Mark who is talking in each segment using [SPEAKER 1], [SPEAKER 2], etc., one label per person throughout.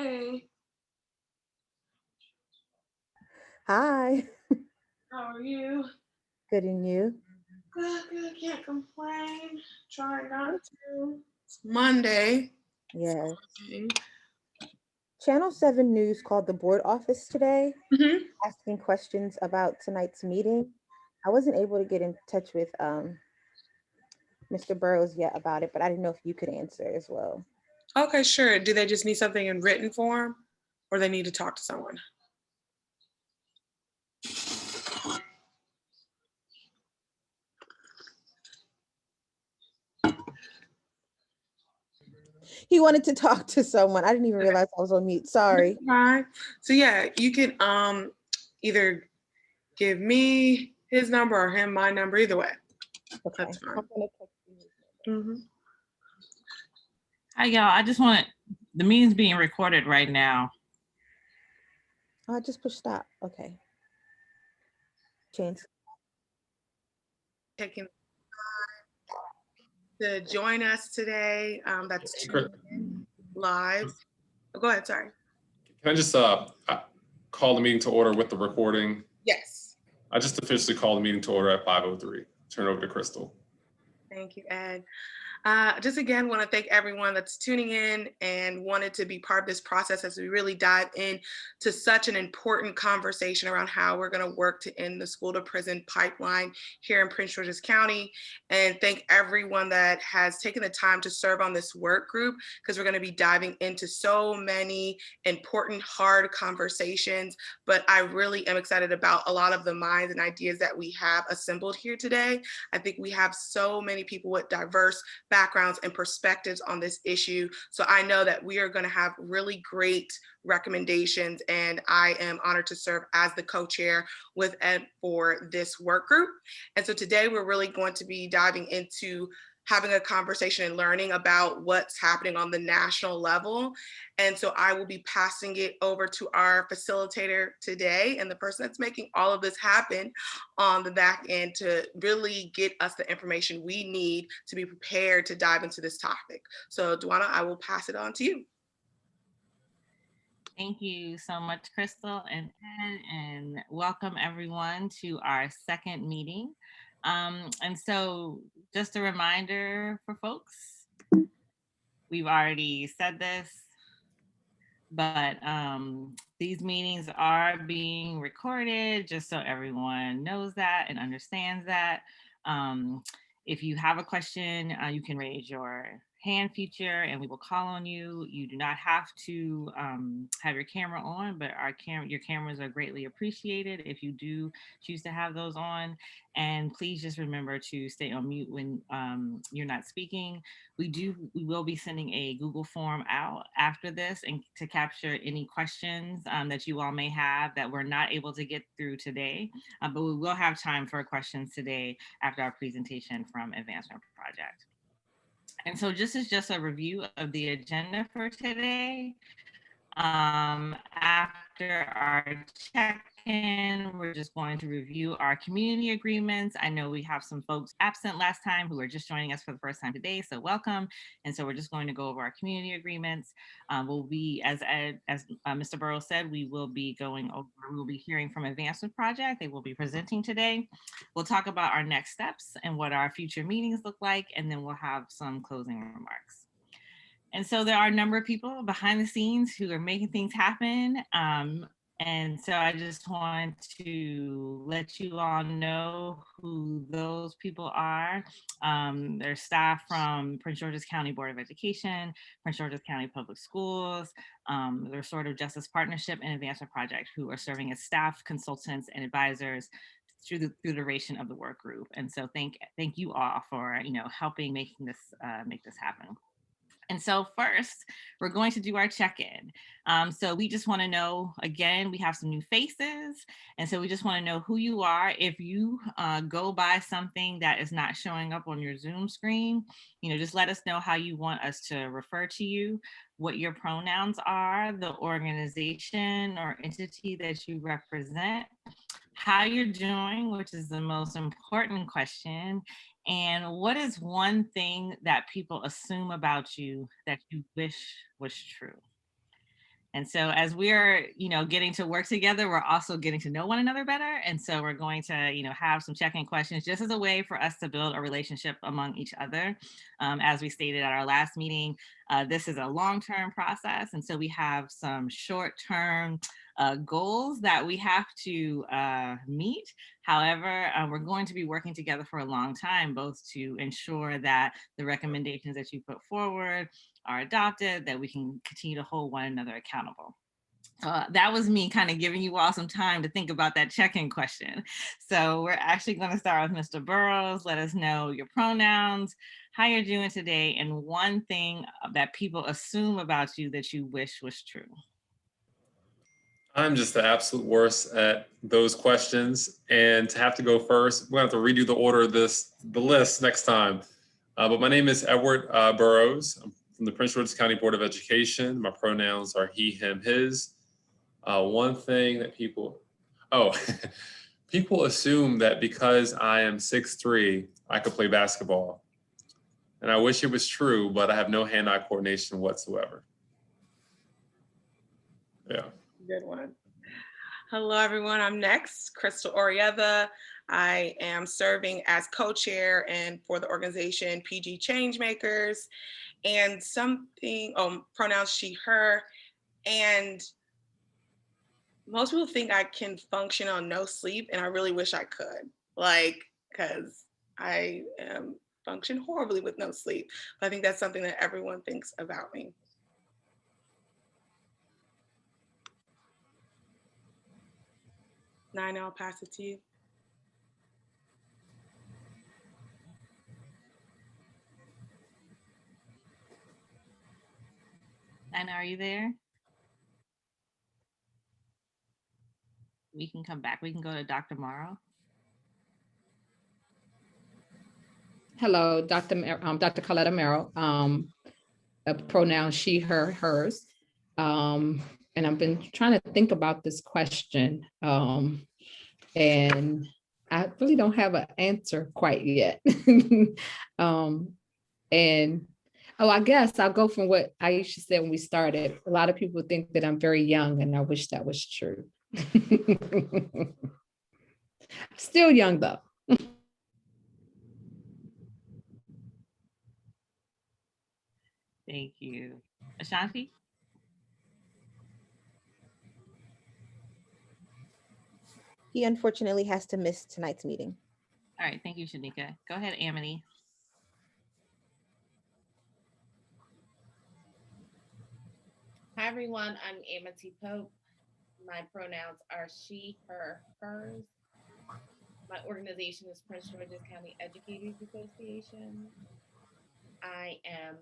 [SPEAKER 1] Hey,
[SPEAKER 2] Hi,
[SPEAKER 1] how are you?
[SPEAKER 2] good and you?
[SPEAKER 1] Good, good. Can't complain. Try not to. It's Monday.
[SPEAKER 2] Yes.
[SPEAKER 1] Okay.
[SPEAKER 2] Channel 7 News called the board office today
[SPEAKER 1] Mm-hmm.
[SPEAKER 2] asking questions about tonight's meeting. I wasn't able to get in touch with Mr. Burrows yet about it, but I didn't know if you could answer as well.
[SPEAKER 1] Okay, sure. Do they just need something in written form or they need to talk to someone?
[SPEAKER 2] He wanted to talk to someone. I didn't even realize I was on mute. Sorry.
[SPEAKER 1] Fine. So yeah, you can either give me his number or him my number, either way.
[SPEAKER 2] Okay.
[SPEAKER 1] That's
[SPEAKER 2] I'm
[SPEAKER 1] fine.
[SPEAKER 2] gonna text you his
[SPEAKER 1] Mm-hmm.
[SPEAKER 3] Hi, y'all. I just want the meeting's being recorded right now.
[SPEAKER 2] number. I just push stop. Okay. Chance.
[SPEAKER 1] Taking to join us today. That's tuning in live. Oh, go ahead. Sorry.
[SPEAKER 4] Can I just call the meeting to order with the recording?
[SPEAKER 1] Yes.
[SPEAKER 4] I just officially call the meeting to order at 5:03. Turn it over to Crystal.
[SPEAKER 1] Thank you, Ed. Just again, want to thank everyone that's tuning in and wanted to be part of this process as we really dive in to such an important conversation around how we're going to work to end the school to prison pipeline here in Prince George's County. And thank everyone that has taken the time to serve on this work group, because we're going to be diving into so many important, hard conversations. But I really am excited about a lot of the minds and ideas that we have assembled here today. I think we have so many people with diverse backgrounds and perspectives on this issue. So I know that we are going to have really great recommendations, and I am honored to serve as the co-chair with Ed for this work group. And so today we're really going to be diving into having a conversation and learning about what's happening on the national level. And so I will be passing it over to our facilitator today and the person that's making all of this happen on the back end to really get us the information we need to be prepared to dive into this topic. So Duana, I will pass it on to you.
[SPEAKER 3] Thank you so much, Crystal and Ed, and welcome everyone to our second meeting. And so just a reminder for folks, we've already said this, but these meetings are being recorded just so everyone knows that and understands that. If you have a question, you can raise your hand feature and we will call on you. You do not have to have your camera on, but your cameras are greatly appreciated if you do choose to have those on. And please just remember to stay on mute when you're not speaking. We will be sending a Google form out after this and to capture any questions that you all may have that we're not able to get through today, but we will have time for questions today after our presentation from Advancement Project. And so this is just a review of the agenda for today. After our check-in, we're just going to review our community agreements. I know we have some folks absent last time who are just joining us for the first time today, so welcome. And so we're just going to go over our community agreements. We'll be, as Mr. Burrows said, we will be hearing from Advancement Project. They will be presenting today. We'll talk about our next steps and what our future meetings look like, and then we'll have some closing remarks. And so there are a number of people behind the scenes who are making things happen. And so I just want to let you all know who those people are. They're staff from Prince George's County Board of Education, Prince George's County Public Schools, the Restorative Justice Partnership and Advancement Project, who are serving as staff, consultants, and advisors through the duration of the work group. And so thank you all for helping make this happen. And so first, we're going to do our check-in. So we just want to know, again, we have some new faces. And so we just want to know who you are. If you go by something that is not showing up on your Zoom screen, just let us know how you want us to refer to you, what your pronouns are, the organization or entity that you represent, how you're doing, which is the most important question, and what is one thing that people assume about you that you wish was true? And so as we're, getting to work together, we're also getting to know one another better. And so we're going to, have some check-in questions just as a way for us to build a relationship among each other. As we stated at our last meeting, this is a long-term process. And so we have some short-term goals that we have to meet. However, we're going to be working together for a long time, both to ensure that the recommendations that you put forward are adopted, that we can continue to hold one another accountable. That was me kind of giving you all some time to think about that check-in question. So we're actually going to start with Mr. Burrows. Let us know your pronouns, how you're doing today, and one thing that people assume about you that you wish was true.
[SPEAKER 4] I'm just the absolute worst at those questions. And to have to go first, we're going to have to redo the order of the list next time. But my name is Edward Burrows. I'm from the Prince George's County Board of Education. My pronouns are he, him, his. One thing that people assume that because I am 6'3", I could play basketball. And I wish it was true, but I have no hand-eye coordination whatsoever. Yeah.
[SPEAKER 1] Good one. Hello, everyone. I'm next, Crystal Orieva. I am serving as co-chair and for the organization PG Changemakers, and pronouns she, her. And most people think I can function on no sleep, and I really wish I could, because I function horribly with no sleep. But I think that's something that everyone thinks about me. Nina, I'll pass it to you.
[SPEAKER 3] Nina, are you there? We can come back. We can go to Dr. Morrow.
[SPEAKER 5] Hello, Dr. Colette Merrill, a pronoun she, her, hers. And I've been trying to think about this question. And I really don't have an answer quite yet. I guess I'll go from what Aisha said when we started. A lot of people think that I'm very young, and I wish that was true. Still young though.
[SPEAKER 3] Thank you. Ashanti?
[SPEAKER 2] He unfortunately has to miss tonight's meeting.
[SPEAKER 3] All right, thank you, Shanika. Go ahead, Amity.
[SPEAKER 6] Hi, everyone. I'm Amity Pope. My pronouns are she, her, hers. My organization is Prince George's County Educators Association. I am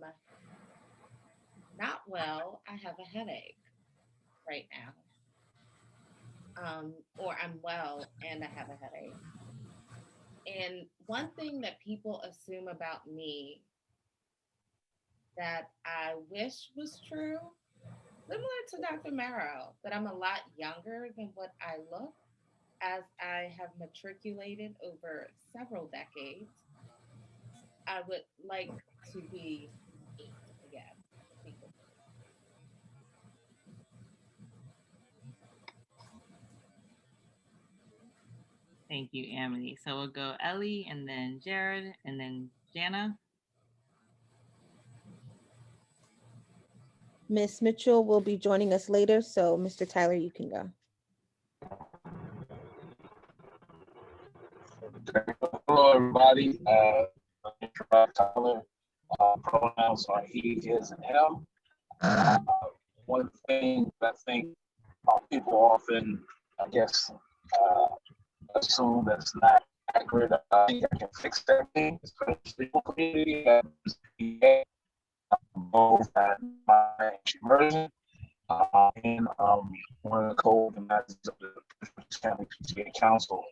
[SPEAKER 6] not well. I have a headache right now. Or I'm well and I have a headache. And one thing that people assume about me that I wish was true, similar to Dr. Marrow, that I'm a lot younger than what I look, as I have matriculated over several decades. I would like to be 8 again.
[SPEAKER 3] Thank you, Amity. So we'll go Ellie and then Gerald and then Jana.
[SPEAKER 2] Miss Mitchell will be joining us later, so Mr. Tyler, you can go.
[SPEAKER 7] Hello, everybody. I'm Gerald Tyler. Pronouns are he, his, and him. One thing that I think people often, I guess, assume that's not accurate. I think I can fix that thing, especially for community. Both at my immersion and one of the co-organizers of the County PTA Council.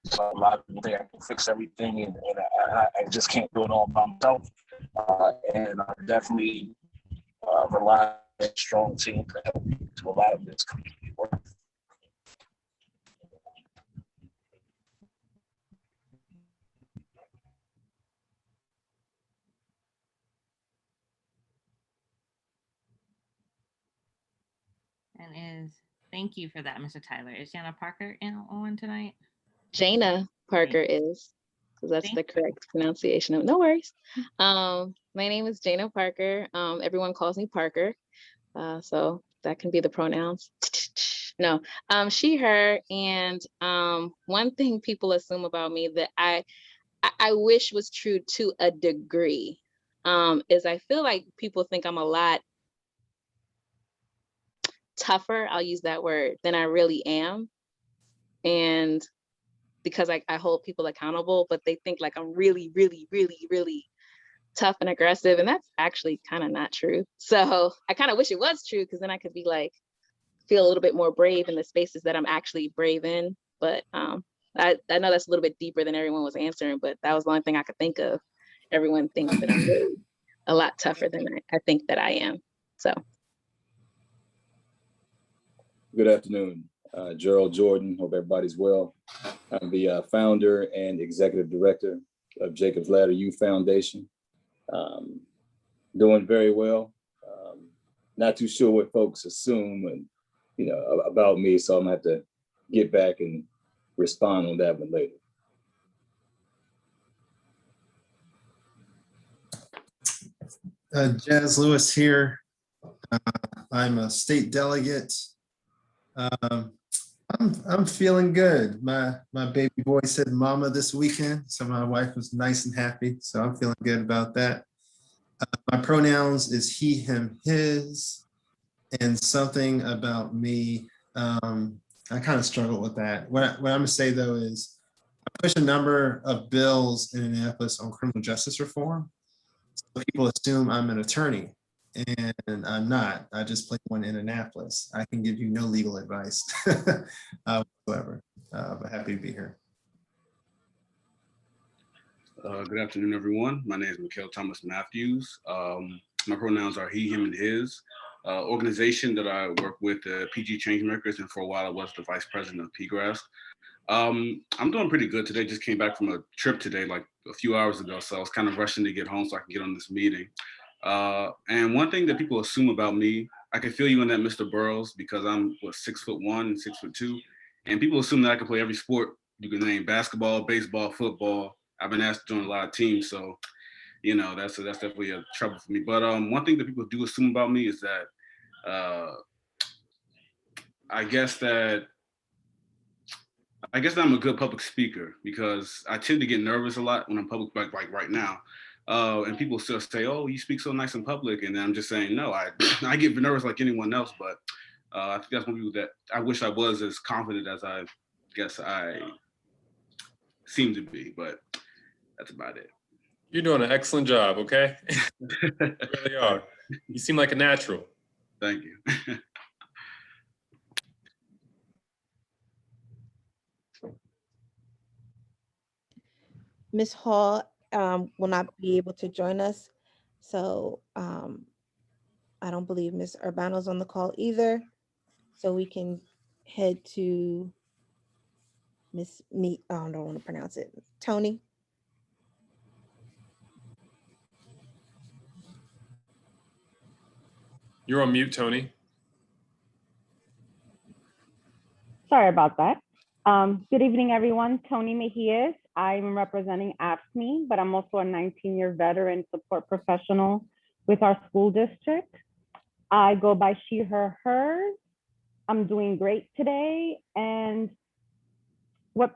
[SPEAKER 7] So a lot of people think I can fix everything, and I just can't do it all by myself. And I definitely rely on a strong team to help me do a lot of this community work.
[SPEAKER 3] Thank you for that, Mr. Tyler. Is Jana Parker on tonight?
[SPEAKER 8] Jana Parker is, because that's the correct pronunciation of, no worries. My name is Jana Parker. Everyone calls me Parker. So that can be the pronouns. No, she, her. And one thing people assume about me that I wish was true to a degree, is I feel like people think I'm a lot tougher, I'll use that word, than I really am. And because I hold people accountable, but they think like I'm really, really, really, really tough and aggressive. And that's actually kind of not true. So I kind of wish it was true, because then I could be like, feel a little bit more brave in the spaces that I'm actually brave in. But I know that's a little bit deeper than everyone was answering, but that was the only thing I could think of. Everyone thinks that I'm really a lot tougher than I think that I am. So.
[SPEAKER 9] Good afternoon, Gerald Jordan. Hope everybody's well. I'm the founder and executive director of Jacob's Ladder Youth Foundation. Doing very well. Not too sure what folks assume and about me, so I'm gonna have to get back and respond on that one later.
[SPEAKER 10] Jazz Lewis here. I'm a state delegate. I'm feeling good. My baby boy said mama this weekend, so my wife was nice and happy, so I'm feeling good about that. My pronouns is he, him, his, and something about me. I kind of struggle with that. What I'm gonna say though is I push a number of bills in Annapolis on criminal justice reform. So people assume I'm an attorney, and I'm not. I just play one in Annapolis. I can give you no legal advice whatsoever, but happy to be here.
[SPEAKER 11] Good afternoon, everyone. My name is Mikhail Thomas Matthews. My pronouns are he, him, and his. Organization that I work with, PG Changemakers, and for a while I was the vice president of PGRAS. I'm doing pretty good today. Just came back from a trip today, like a few hours ago, so I was kind of rushing to get home so I can get on this meeting. And one thing that people assume about me, I can feel you in that, Mr. Burrows, because I'm 6'1", 6'2", and people assume that I can play every sport you can name: basketball, baseball, football. I've been asked to join a lot of teams, so that's definitely a trouble for me. But one thing that people do assume about me is that I guess that I'm a good public speaker, because I tend to get nervous a lot when I'm public, like right now. And people still say, "Oh, you speak so nice in public," and then I'm just saying, no, I get nervous like anyone else. But I think that's one people that I wish I was as confident as I guess I seem to be. But that's about it.
[SPEAKER 4] You're doing an excellent job, okay? You really are. You seem like a natural.
[SPEAKER 11] Thank you.
[SPEAKER 2] Ms. Hall will not be able to join us. So I don't believe Ms. Urbano's on the call either. So we can head to Miss Me. I don't want to pronounce it. Tony.
[SPEAKER 4] You're on mute, Tony.
[SPEAKER 12] Sorry about that. Good evening, everyone. Tony Mejias. I'm representing AFSCME, but I'm also a 19-year veteran support professional with our school district. I go by she, her, hers. I'm doing great today. And what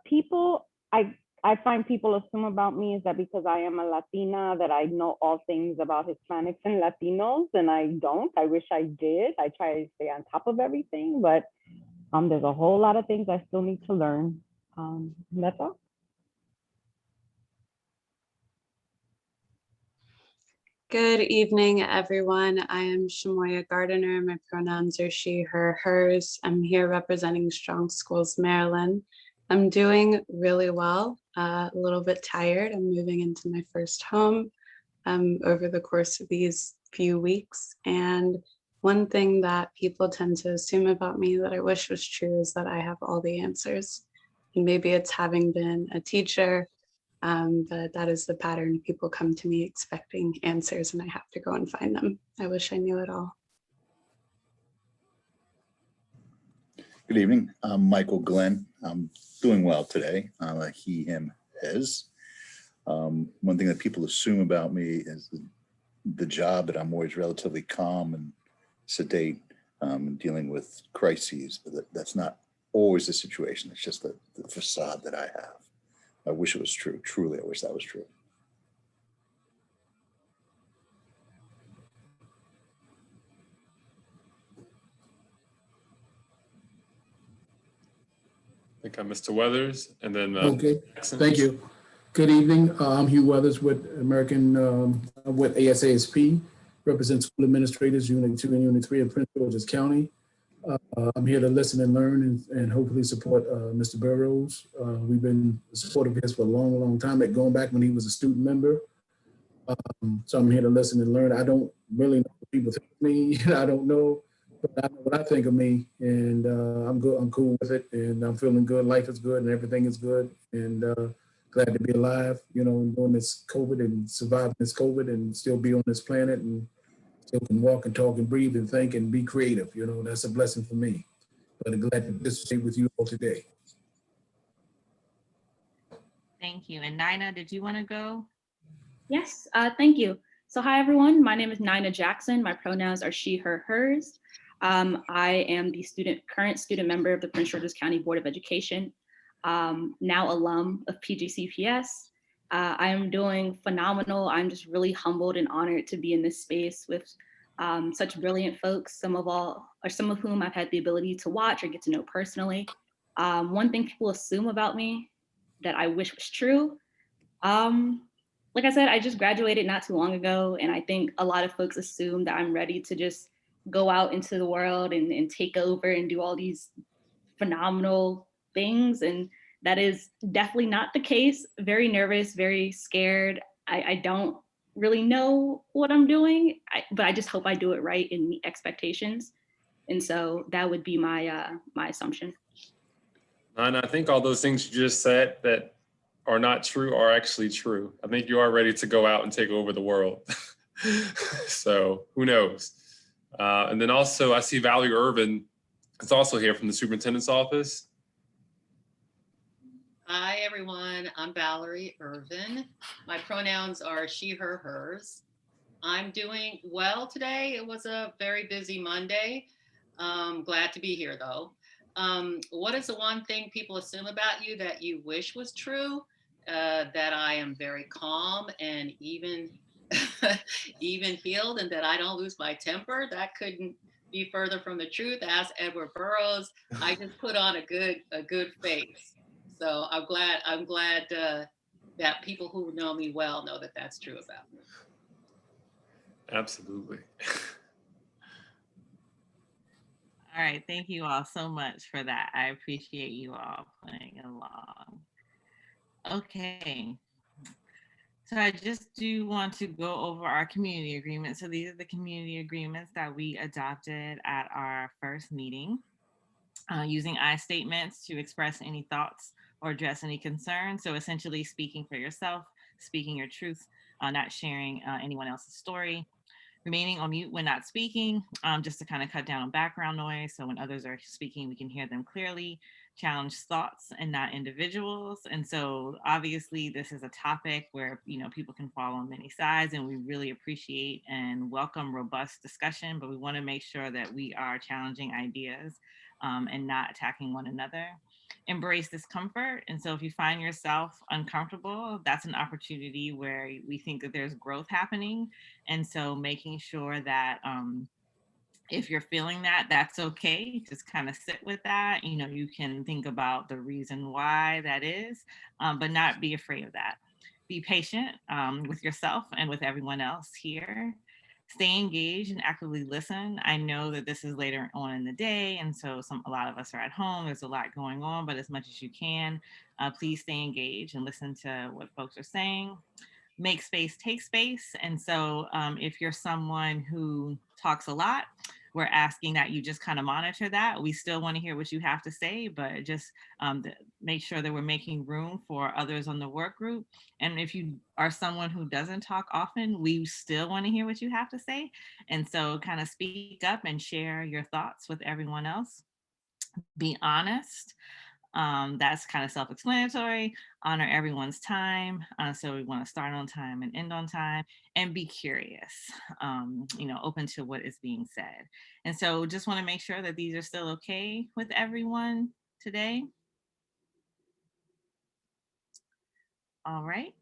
[SPEAKER 12] I find people assume about me is that because I am a Latina, that I know all things about Hispanics and Latinos, and I don't. I wish I did. I try to stay on top of everything, but there's a whole lot of things I still need to learn. That's all.
[SPEAKER 13] Good evening, everyone. I am Shamoya Gardiner. My pronouns are she, her, hers. I'm here representing Strong Schools, Maryland. I'm doing really well, a little bit tired. I'm moving into my first home over the course of these few weeks. And one thing that people tend to assume about me that I wish was true is that I have all the answers. And maybe it's having been a teacher, but that is the pattern. People come to me expecting answers and I have to go and find them. I wish I knew it all.
[SPEAKER 14] Good evening. I'm Michael Glenn. I'm doing well today. I'm a he, him, his. One thing that people assume about me is the job that I'm always relatively calm and sedate, dealing with crises, but that's not always the situation. It's just the facade that I have. I wish it was true. Truly, I wish that was true.
[SPEAKER 4] I think I'm Mr. Weathers, and then
[SPEAKER 15] Okay,
[SPEAKER 4] Jackson.
[SPEAKER 15] thank you. Good evening. I'm Hugh Weathers with with ASASP, represent school administrators, Unit 2 and Unit 3 in Prince George's County. I'm here to listen and learn and hopefully support Mr. Burrows. We've been supportive of his for a long, long time, going back when he was a student member. So I'm here to listen and learn. I don't really know what people think of me. I don't know, but I know what I think of me, and I'm good. I'm cool with it, and I'm feeling good. Life is good, and everything is good, and glad to be alive. You know, doing this COVID and surviving this COVID, and still be on this planet, and still can walk and talk and breathe and think and be creative. You know, that's a blessing for me. But I'm glad to participate with you all today.
[SPEAKER 3] Thank you. And Nina, did you want to go?
[SPEAKER 16] Yes, thank you. So hi, everyone. My name is Nina Jackson. My pronouns are she, her, hers. I am the current student member of the Prince George's County Board of Education, now alum of PGCPS. I am doing phenomenal. I'm just really humbled and honored to be in this space with such brilliant folks, some of whom I've had the ability to watch or get to know personally. One thing people assume about me that I wish was true. Like I said, I just graduated not too long ago, and I think a lot of folks assume that I'm ready to just go out into the world and take over and do all these phenomenal things, and that is definitely not the case. Very nervous, very scared. I don't really know what I'm doing, but I just hope I do it right and meet expectations. And so that would be my my assumption.
[SPEAKER 4] And I think all those things you just said that are not true are actually true. I think you are ready to go out and take over the world. So who knows? And then also I see Valerie Irvin is also here from the superintendent's office.
[SPEAKER 17] Hi, everyone. I'm Valerie Irvin. My pronouns are she, her, hers. I'm doing well today. It was a very busy Monday. Glad to be here, though. What is the one thing people assume about you that you wish was true? That I am very calm and even keeled, and that I don't lose my temper. That couldn't be further from the truth. Ask Edward Burrows. I just put on a good face. So I'm glad that people who know me well know that that's true about me.
[SPEAKER 4] Absolutely.
[SPEAKER 3] All right, thank you all so much for that. I appreciate you all playing along. Okay, so I just do want to go over our community agreements. So these are the community agreements that we adopted at our first meeting, using I statements to express any thoughts or address any concerns. So essentially speaking for yourself, speaking your truth, not sharing anyone else's story. Remaining on mute when not speaking, just to kind of cut down on background noise. So when others are speaking, we can hear them clearly. Challenge thoughts and not individuals. And so obviously this is a topic where, you know, people can fall on many sides, and we really appreciate and welcome robust discussion, but we want to make sure that we are challenging ideas and not attacking one another. Embrace discomfort. And so if you find yourself uncomfortable, that's an opportunity where we think that there's growth happening. And so making sure that if you're feeling that, that's okay. Just kind of sit with that. You know, you can think about the reason why that is, but not be afraid of that. Be patient with yourself and with everyone else here. Stay engaged and actively listen. I know that this is later on in the day, and so a lot of us are at home. There's a lot going on, but as much as you can, please stay engaged and listen to what folks are saying. Make space, take space. And so if you're someone who talks a lot, we're asking that you just kind of monitor that. We still want to hear what you have to say, but just make sure that we're making room for others on the work group. And if you are someone who doesn't talk often, we still want to hear what you have to say. And so kind of speak up and share your thoughts with everyone else. Be honest. That's kind of self-explanatory. Honor everyone's time. So we want to start on time and end on time, and be curious, open to what is being said. And so just want to make sure that these are still okay with everyone today. All right.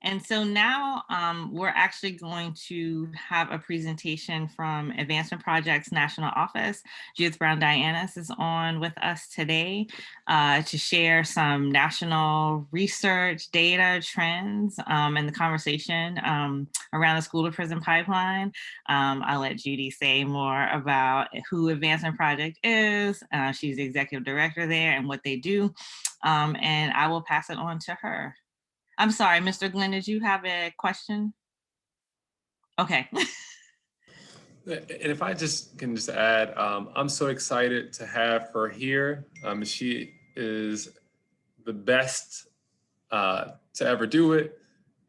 [SPEAKER 3] And so now we're actually going to have a presentation from Advancement Project's National Office. Judith Brown-Dianis is on with us today to share some national research, data, trends, and the conversation around the school to prison pipeline. I'll let Judy say more about who Advancement Project is. She's the executive director there and what they do. And I will pass it on to her. I'm sorry, Mr. Glenn, did you have a question? Okay.
[SPEAKER 4] And if I can add, I'm so excited to have her here. She is the best to ever do it.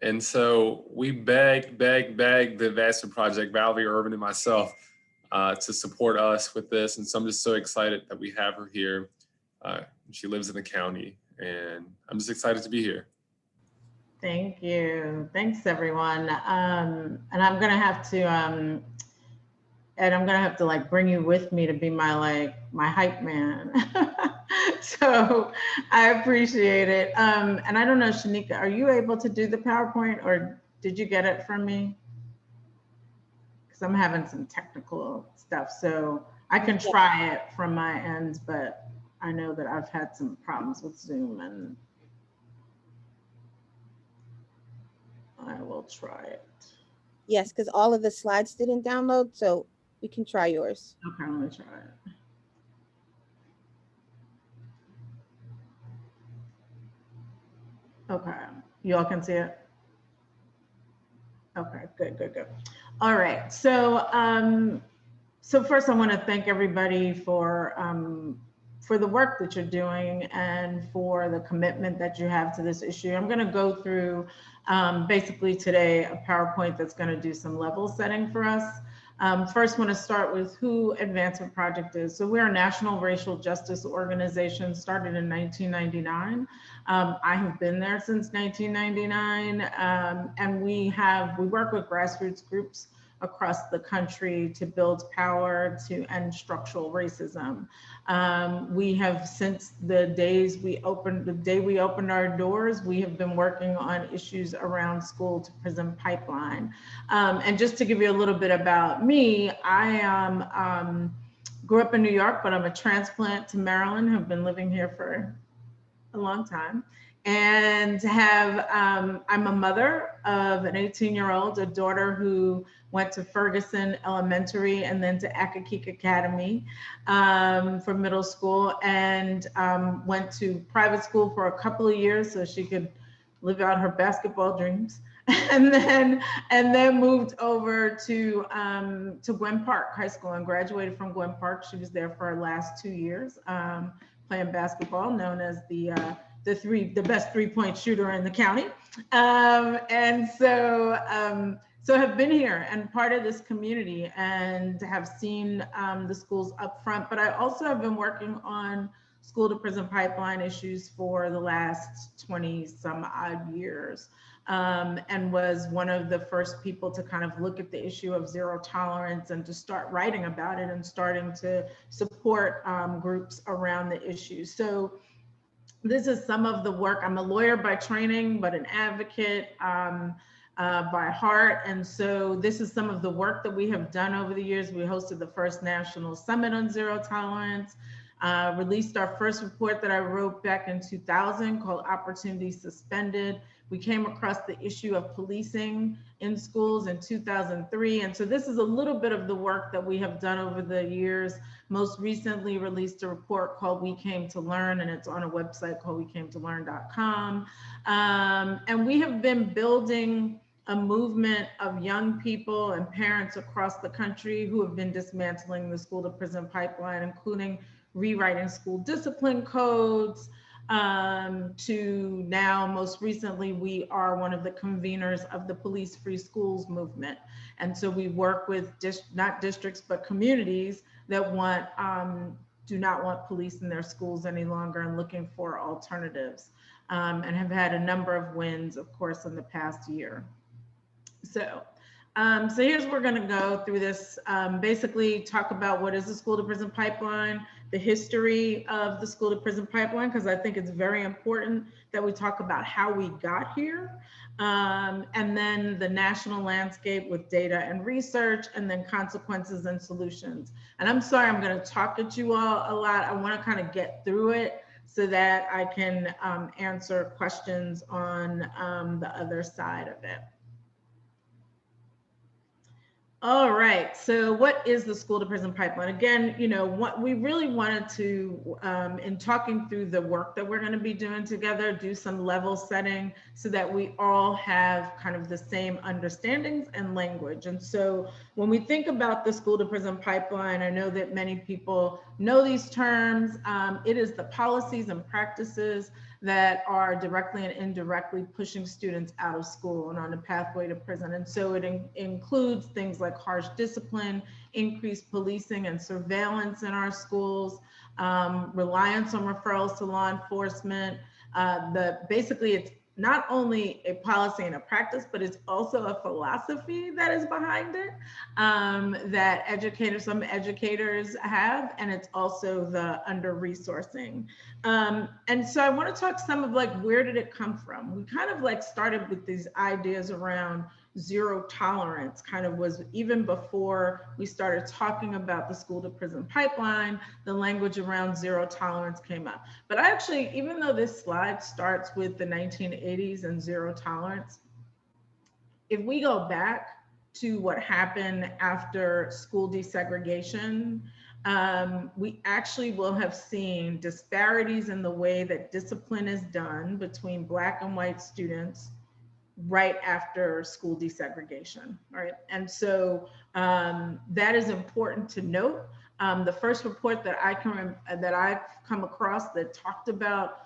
[SPEAKER 4] And so we begged the Advancement Project, Valerie Irvin and myself, to support us with this. And so I'm just so excited that we have her here. She lives in the county, and I'm just excited to be here.
[SPEAKER 18] Thank you. Thanks, everyone. And I'm gonna have to like bring you with me to be my hype man. So I appreciate it. And I don't know, Shanika, are you able to do the PowerPoint, or did you get it from me? Because I'm having some technical stuff, so I can try it from my end, but I know that I've had some problems with Zoom, and I will try it.
[SPEAKER 2] Yes, because all of the slides didn't download, so we can try yours.
[SPEAKER 18] Okay, I'm gonna try it. Okay, you all can see it? Okay, good. All right, so so first I want to thank everybody for the work that you're doing and for the commitment that you have to this issue. I'm going to go through basically today a PowerPoint that's going to do some level setting for us. First, I want to start with who Advancement Project is. So we're a national racial justice organization started in 1999. I have been there since 1999, and we work with grassroots groups across the country to build power to end structural racism. We have, since the day we opened our doors, we have been working on issues around school to prison pipeline. And just to give you a little bit about me, I grew up in New York, but I'm a transplant to Maryland, have been living here for a long time. And I'm a mother of an 18-year-old, a daughter who went to Ferguson Elementary and then to Accokeek Academy for middle school, and went to private school for a couple of years so she could live out her basketball dreams. And then moved over to Gwen Park High School and graduated from Gwen Park. She was there for her last 2 years playing basketball, known as the best three-point shooter in the county. And so have been here and part of this community and have seen the schools up front, but I also have been working on school to prison pipeline issues for the last 20 some odd years, and was one of the first people to kind of look at the issue of zero tolerance and to start writing about it and starting to support groups around the issue. So this is some of the work. I'm a lawyer by training, but an advocate by heart. And so this is some of the work that we have done over the years. We hosted the first National Summit on Zero Tolerance, released our first report that I wrote back in 2000 called Opportunity Suspended. We came across the issue of policing in schools in 2003. And so this is a little bit of the work that we have done over the years. Most recently released a report called We Came to Learn, and it's on a website called wecametolearn.com. And we have been building a movement of young people and parents across the country who have been dismantling the school to prison pipeline, including rewriting school discipline codes, to now, most recently, we are one of the conveners of the Police Free Schools movement. And so we work with not districts, but communities that want do not want police in their schools any longer and looking for alternatives, and have had a number of wins, of course, in the past year. So here's we're going to go through this, basically talk about what is the school to prison pipeline, the history of the school to prison pipeline, because I think it's very important that we talk about how we got here, and then the national landscape with data and research, and then consequences and solutions. And I'm sorry, I'm going to talk at you all a lot. I want to kind of get through it so that I can answer questions on the other side of it. All right, so what is the school to prison pipeline? Again, you know, what we really wanted to, in talking through the work that we're going to be doing together, do some level setting so that we all have kind of the same understandings and language. And so when we think about the school to prison pipeline, I know that many people know these terms. It is the policies and practices that are directly and indirectly pushing students out of school and on a pathway to prison. And so it includes things like harsh discipline, increased policing and surveillance in our schools, reliance on referrals to law enforcement. Basically, it's not only a policy and a practice, but it's also a philosophy that is behind it, that some educators have, and it's also the under-resourcing. And so I want to talk some of like, where did it come from? We kind of like started with these ideas around zero tolerance, kind of was even before we started talking about the school to prison pipeline, the language around zero tolerance came up. But actually, even though this slide starts with the 1980s and zero tolerance, if we go back to what happened after school desegregation, we actually will have seen disparities in the way that discipline is done between Black and white students right after school desegregation, right? And so that is important to note. The first report that I've come across that talked about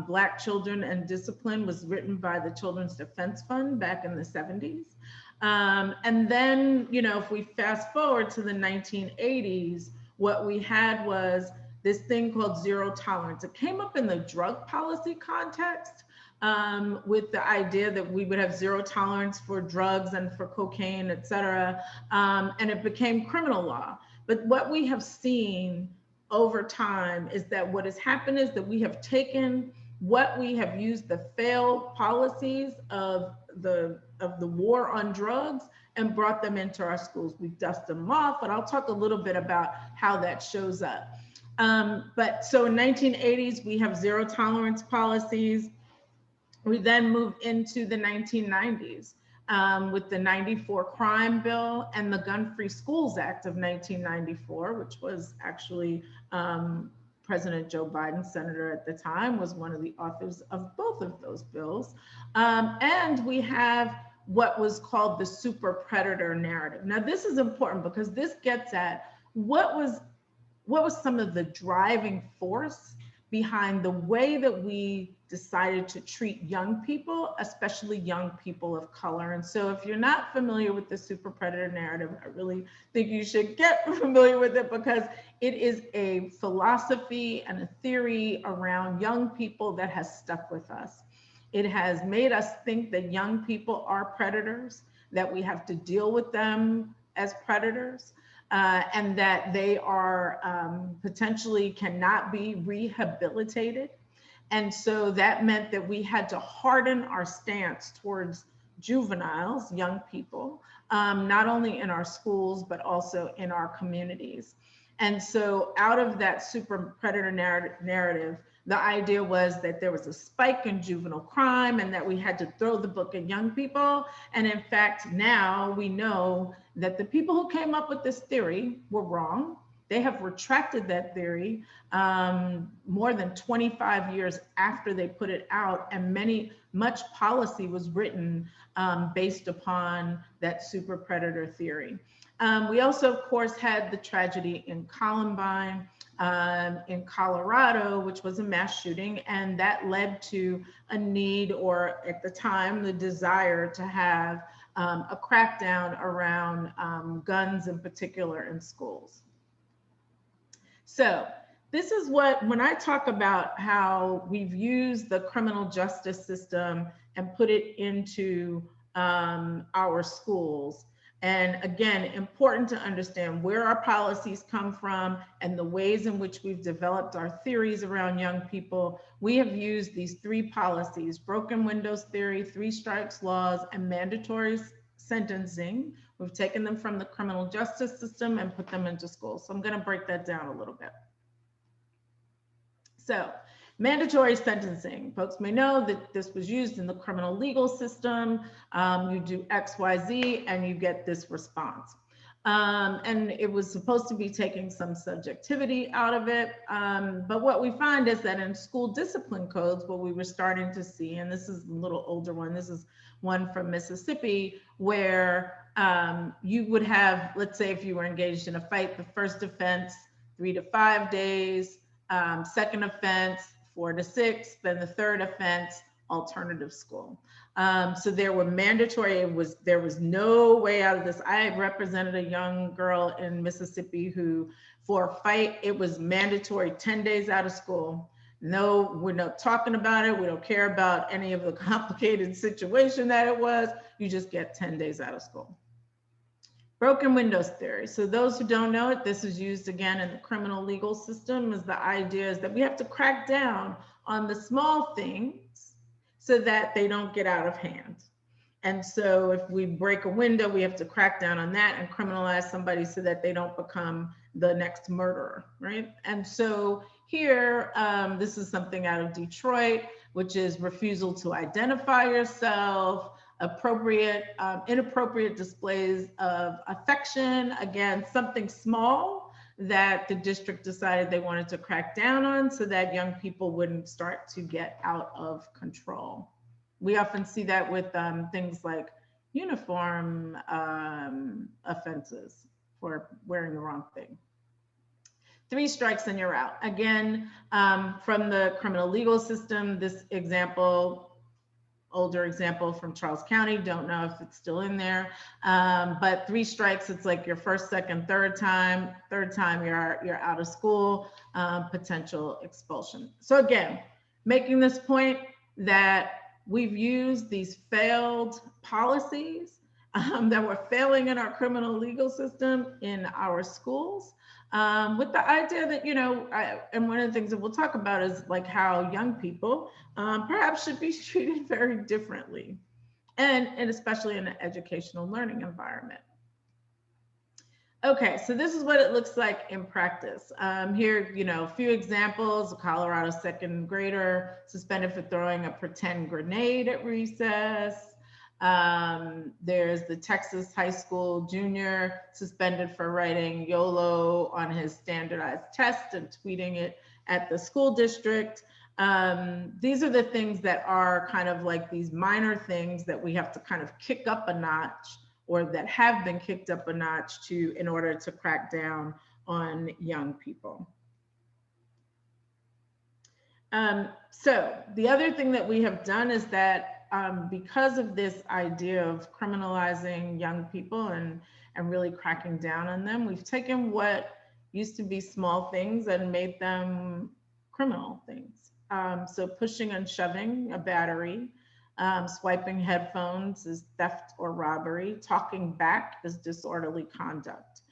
[SPEAKER 18] Black children and discipline was written by the Children's Defense Fund back in the 70s. And then, you know, if we fast forward to the 1980s, what we had was this thing called zero tolerance. It came up in the drug policy context, with the idea that we would have zero tolerance for drugs and for cocaine, et cetera, and it became criminal law. But what we have seen over time is that what has happened is that we have taken what we have used the failed policies of the war on drugs and brought them into our schools. We've dusted them off, but I'll talk a little bit about how that shows up. But so in 1980s, we have zero tolerance policies. We then moved into the 1990s with the 94 crime bill and the Gun-Free Schools Act of 1994, which was actually President Joe Biden, senator at the time, was one of the authors of both of those bills. And we have what was called the super predator narrative. Now, this is important because this gets at what was some of the driving force behind the way that we decided to treat young people, especially young people of color. And so if you're not familiar with the super predator narrative, I really think you should get familiar with it because it is a philosophy and a theory around young people that has stuck with us. It has made us think that young people are predators, that we have to deal with them as predators, and that they are potentially cannot be rehabilitated. And so that meant that we had to harden our stance towards juveniles, young people, not only in our schools, but also in our communities. And so out of that super predator narrative, the idea was that there was a spike in juvenile crime and that we had to throw the book at young people. And in fact, now we know that the people who came up with this theory were wrong. They have retracted that theory more than 25 years after they put it out, and much policy was written based upon that super predator theory. We also, of course, had the tragedy in Columbine in Colorado, which was a mass shooting, and that led to a need, or at the time, the desire to have a crackdown around guns in particular in schools. So this is what, when I talk about how we've used the criminal justice system and put it into our schools. And again, important to understand where our policies come from and the ways in which we've developed our theories around young people. We have used these 3 policies: broken windows theory, 3 strikes laws, and mandatory sentencing. We've taken them from the criminal justice system and put them into schools. So I'm going to break that down a little bit. So mandatory sentencing, folks may know that this was used in the criminal legal system. You do X, Y, Z, and you get this response. And it was supposed to be taking some subjectivity out of it. But what we find is that in school discipline codes, what we were starting to see, and this is a little older one, this is one from Mississippi, where you would have, let's say if you were engaged in a fight, the first offense, 3 to 5 days, second offense, 4 to 6, then the third offense, alternative school. So there were mandatory, there was no way out of this. I represented a young girl in Mississippi who, for a fight, it was mandatory 10 days out of school. No, we're not talking about it. We don't care about any of the complicated situation that it was. You just get 10 days out of school. Broken windows theory. So those who don't know it, this is used again in the criminal legal system. Is the idea is that we have to crack down on the small things so that they don't get out of hand. And so if we break a window, we have to crack down on that and criminalize somebody so that they don't become the next murderer, right? And so here, this is something out of Detroit, which is refusal to identify yourself, inappropriate displays of affection, again, something small that the district decided they wanted to crack down on so that young people wouldn't start to get out of control. We often see that with things like uniform offenses for wearing the wrong thing. 3 strikes and you're out. Again, from the criminal legal system, this example, older example from Charles County, don't know if it's still in there, but 3 strikes, it's like your first, second, third time you're out of school, potential expulsion. So again, making this point that we've used these failed policies that were failing in our criminal legal system in our schools, with the idea that, you know, and one of the things that we'll talk about is like how young people perhaps should be treated very differently, and especially in an educational learning environment. Okay, so this is what it looks like in practice. Here, you know, a few examples. A Colorado second grader suspended for throwing a pretend grenade at recess. There's the Texas high school junior suspended for writing YOLO on his standardized test and tweeting it at the school district. These are the things that are kind of like these minor things that we have to kind of kick up a notch, or that have been kicked up a notch in order to crack down on young people. So the other thing that we have done is that because of this idea of criminalizing young people and really cracking down on them, we've taken what used to be small things and made them criminal things. So pushing and shoving a battery, swiping headphones is theft or robbery. Talking back is disorderly conduct.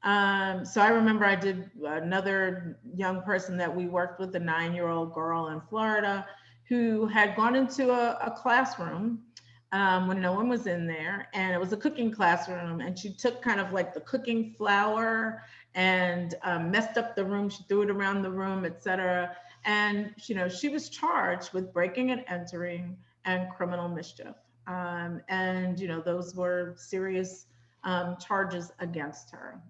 [SPEAKER 18] So I remember I did another young person that we worked with, a 9-year-old girl in Florida who had gone into a classroom when no one was in there, and it was a cooking classroom, and she took kind of like the cooking flour and messed up the room. She threw it around the room, etc. And you know, she was charged with breaking and entering and criminal mischief. And you know, those were serious charges against her.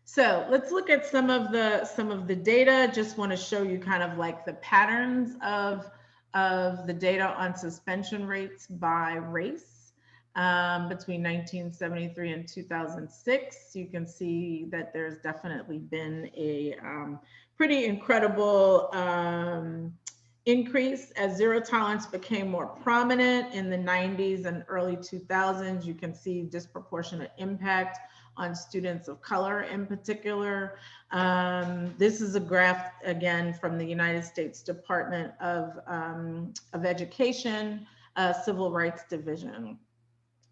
[SPEAKER 18] So let's look at some of the data. Just want to show you kind of like the patterns of the data on suspension rates by race between 1973 and 2006. You can see that there's definitely been a pretty incredible increase as zero tolerance became more prominent in the 90s and early 2000s. You can see disproportionate impact on students of color in particular. This is a graph, again, from the United States Department of Education, Civil Rights Division.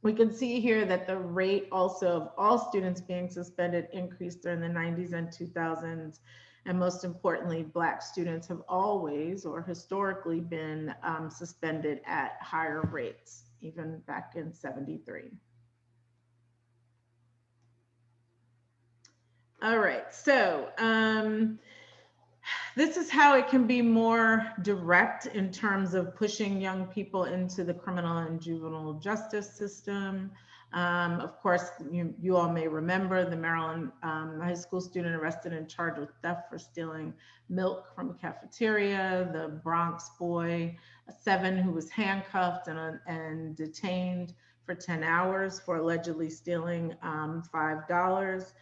[SPEAKER 18] We can see here that the rate also of all students being suspended increased during the 90s and 2000s. And most importantly, Black students have always or historically been suspended at higher rates, even back in '73. All right, so this is how it can be more direct in terms of pushing young people into the criminal and juvenile justice system. Of course, you all may remember the Maryland high school student arrested and charged with theft for stealing milk from a cafeteria, the Bronx boy, 7 who was handcuffed and detained for 10 hours for allegedly stealing $5.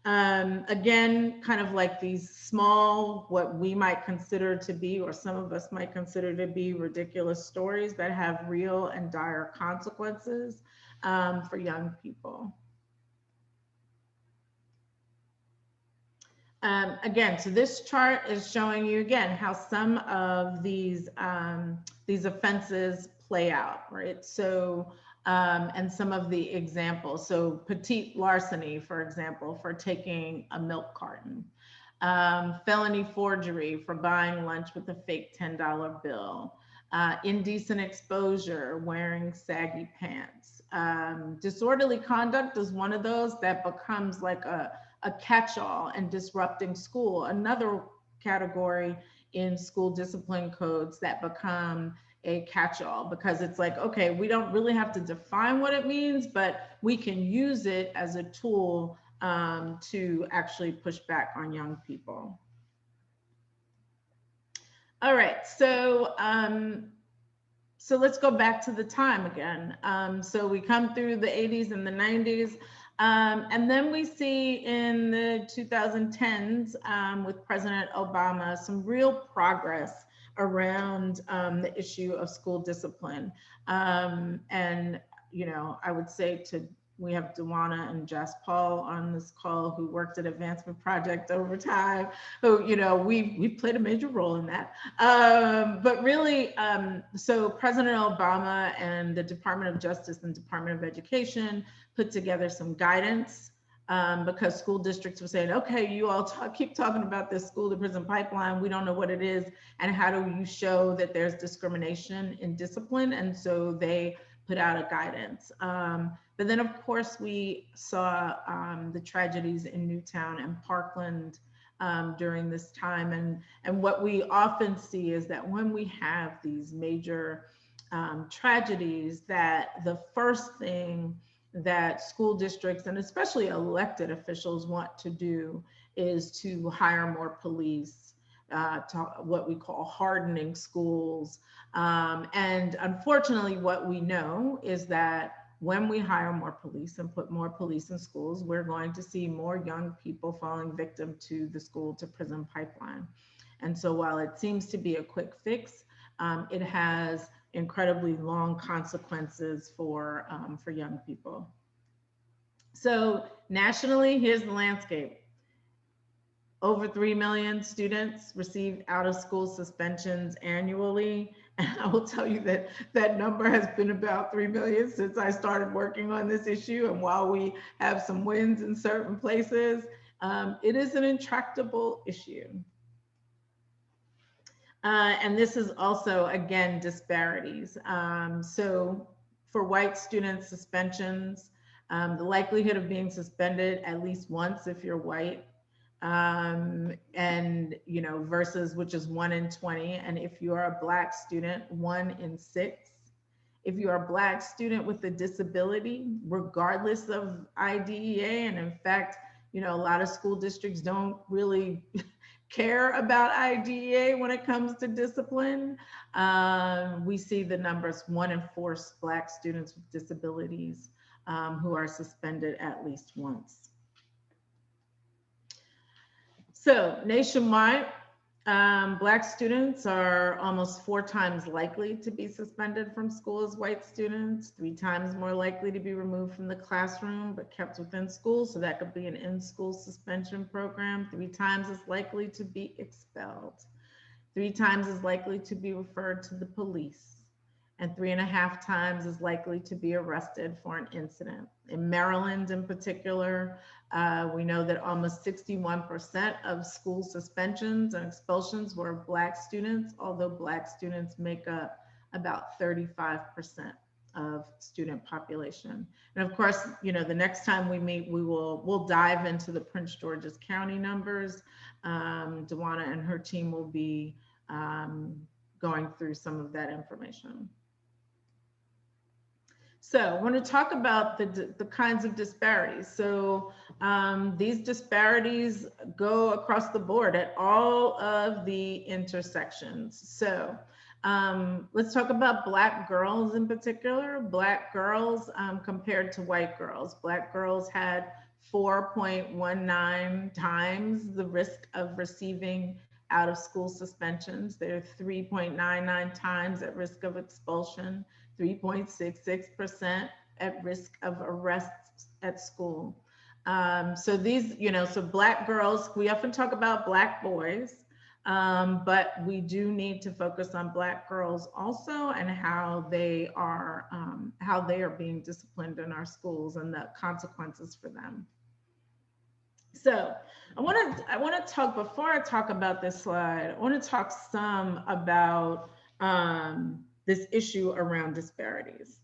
[SPEAKER 18] Again, kind of like these small, what we might consider to be, or some of us might consider to be, ridiculous stories that have real and dire consequences for young people. Again, so this chart is showing you again how some of these offenses play out, right? So, and some of the examples. So petite larceny, for example, for taking a milk carton. Felony forgery for buying lunch with a fake $10 bill. Indecent exposure, wearing saggy pants. Disorderly conduct is one of those that becomes like a catch-all and disrupting school. Another category in school discipline codes that become a catch-all, because it's like, okay, we don't really have to define what it means, but we can use it as a tool to actually push back on young people. All right, so so let's go back to the time again. So we come through the 80s and the 90s, and then we see in the 2010s with President Obama some real progress around the issue of school discipline. And, you know, I would say we have Jana and Jess Paul on this call who worked at Advancement Project over time, who, you know, we played a major role in that. But really, so President Obama and the Department of Justice and Department of Education put together some guidance because school districts were saying, okay, you all keep talking about this school to prison pipeline. We don't know what it is. And how do you show that there's discrimination in discipline? And so they put out a guidance. But then, of course, we saw the tragedies in Newtown and Parkland during this time. And what we often see is that when we have these major tragedies, that the first thing that school districts and especially elected officials want to do is to hire more police, to what we call hardening schools. And unfortunately, what we know is that when we hire more police and put more police in schools, we're going to see more young people falling victim to the school to prison pipeline. And so while it seems to be a quick fix, it has incredibly long consequences for young people. So nationally, here's the landscape. Over 3 million students receive out-of-school suspensions annually. And I will tell you that that number has been about 3 million since I started working on this issue. And while we have some wins in certain places, it is an intractable issue. And this is also, again, disparities. So for white students, suspensions, the likelihood of being suspended at least once if you're white, and, you know, versus which is 1 in 20. And if you are a Black student, 1 in 6. If you are a Black student with a disability, regardless of IDEA, and in fact, you know, a lot of school districts don't really care about IDEA when it comes to discipline. We see the numbers 1 in 4 Black students with disabilities who are suspended at least once. So nationwide, Black students are almost 4 times likely to be suspended from school as white students, 3 times more likely to be removed from the classroom but kept within school. So that could be an in-school suspension program, 3 times as likely to be expelled, 3 times as likely to be referred to the police, and 3.5 times as likely to be arrested for an incident. In Maryland in particular, we know that almost 61% of school suspensions and expulsions were Black students, although Black students make up about 35% of student population. And of course, you know, the next time we meet, we'll dive into the Prince George's County numbers. Jana and her team will be going through some of that information. So I want to talk about the kinds of disparities. So these disparities go across the board at all of the intersections. So let's talk about Black girls in particular. Black girls compared to white girls. Black girls had 4.19 times the risk of receiving out of school suspensions. They're 3.99 times at risk of expulsion, 3.66% at risk of arrests at school. So these, you know, so Black girls, we often talk about Black boys, but we do need to focus on Black girls also and how they are being disciplined in our schools and the consequences for them. So I want to talk, before I talk about this slide, I want to talk some about this issue around disparities.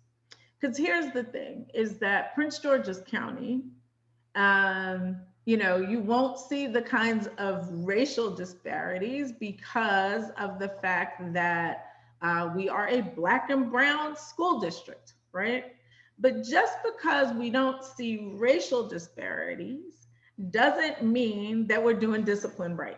[SPEAKER 18] Because here's the thing, is that Prince George's County, you know, you won't see the kinds of racial disparities because of the fact that we are a Black and brown school district, right? But just because we don't see racial disparities doesn't mean that we're doing discipline right.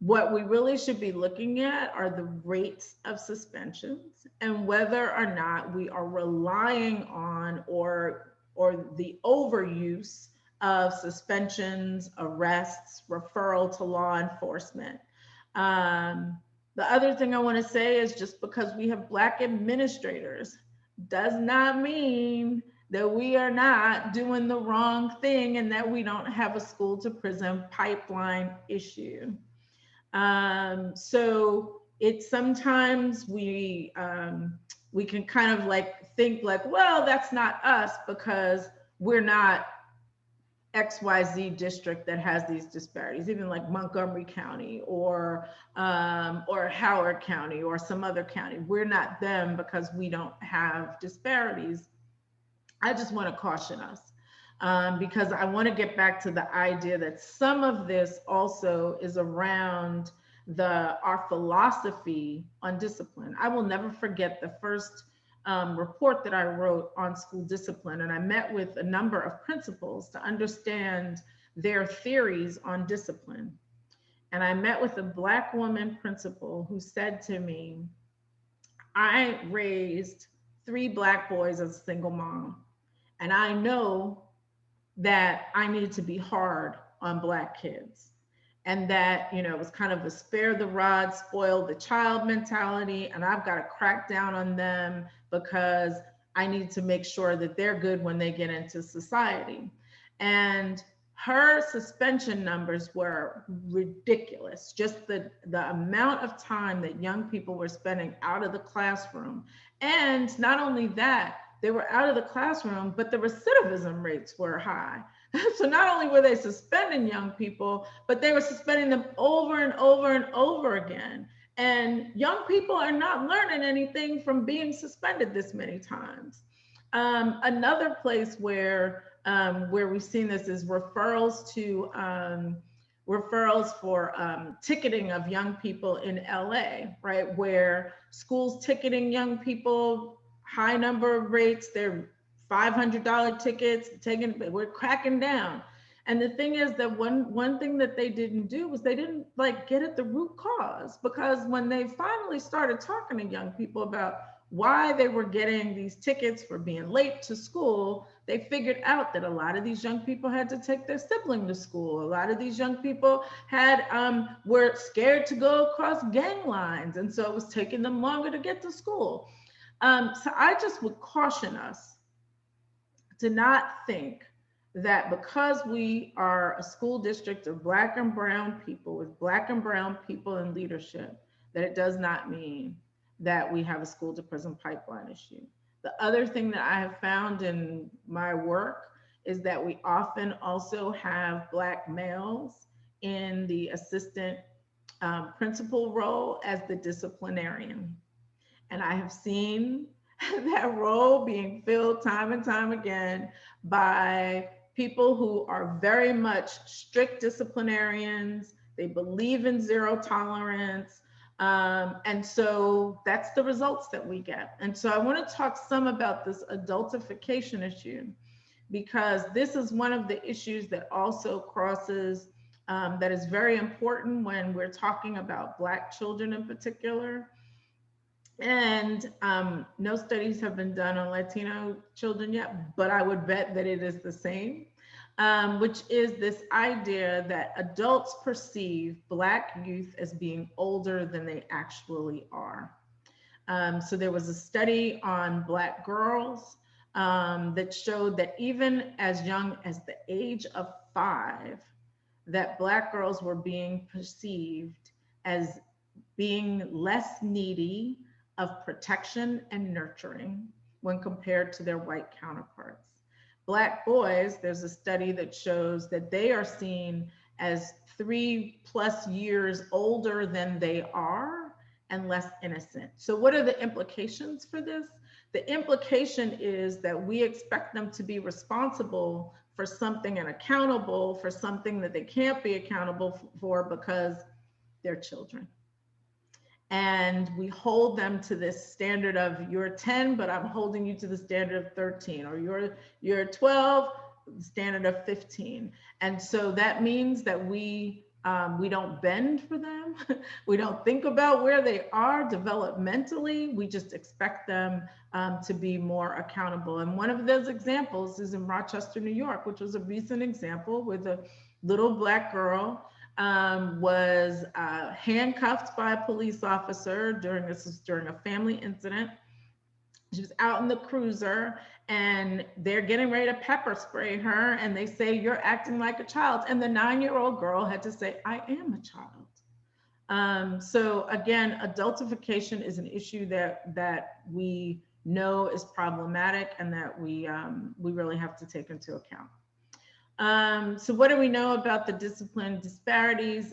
[SPEAKER 18] What we really should be looking at are the rates of suspensions and whether or not we are relying on or the overuse of suspensions, arrests, referral to law enforcement. The other thing I want to say is just because we have Black administrators does not mean that we are not doing the wrong thing and that we don't have a school to prison pipeline issue. So it's sometimes we can kind of like think like, well, that's not us because we're not XYZ district that has these disparities, even like Montgomery County or Howard County or some other county. We're not them because we don't have disparities. I just want to caution us because I want to get back to the idea that some of this also is around our philosophy on discipline. I will never forget the first report that I wrote on school discipline, and I met with a number of principals to understand their theories on discipline. And I met with a Black woman principal who said to me, I raised 3 Black boys as a single mom. And I know that I need to be hard on Black kids. And that, you know, it was kind of a spare the rod, spoil the child mentality. And I've got to crack down on them because I need to make sure that they're good when they get into society. And her suspension numbers were ridiculous. Just the amount of time that young people were spending out of the classroom. And not only that, they were out of the classroom, but the recidivism rates were high. So not only were they suspending young people, but they were suspending them over and over and over again. And young people are not learning anything from being suspended this many times. Another place where we've seen this is referrals for ticketing of young people in LA, right? Where schools ticketing young people, high number of rates, they're $500 tickets, we're cracking down. And the thing is that one thing that they didn't do was they didn't like get at the root cause, because when they finally started talking to young people about why they were getting these tickets for being late to school, they figured out that a lot of these young people had to take their sibling to school. A lot of these young people were scared to go across gang lines, and so it was taking them longer to get to school. So I just would caution us to not think that because we are a school district of Black and brown people with Black and brown people in leadership, that it does not mean that we have a school to prison pipeline issue. The other thing that I have found in my work is that we often also have Black males in the assistant principal role as the disciplinarian. And I have seen that role being filled time and time again by people who are very much strict disciplinarians. They believe in zero tolerance. And so that's the results that we get. And so I want to talk some about this adultification issue, because this is one of the issues that also crosses, that is very important when we're talking about Black children in particular. And no studies have been done on Latino children yet, but I would bet that it is the same, which is this idea that adults perceive Black youth as being older than they actually are. So there was a study on Black girls that showed that even as young as the age of 5, that Black girls were being perceived as being less needy of protection and nurturing when compared to their white counterparts. Black boys, there's a study that shows that they are seen as 3+ years older than they are and less innocent. So what are the implications for this? The implication is that we expect them to be responsible for something and accountable for something that they can't be accountable for because they're children. And we hold them to this standard of you're 10, but I'm holding you to the standard of 13, or you're 12, standard of 15. And so that means that we don't bend for them. We don't think about where they are developmentally. We just expect them to be more accountable. And one of those examples is in Rochester, New York, which was a recent example with a little Black girl was handcuffed by a police officer during a family incident. She was out in the cruiser and they're getting ready to pepper spray her, and they say, "You're acting like a child." And the 9-year-old girl had to say, "I am a child." So again, adultification is an issue that we know is problematic and that we really have to take into account. So what do we know about the discipline disparities?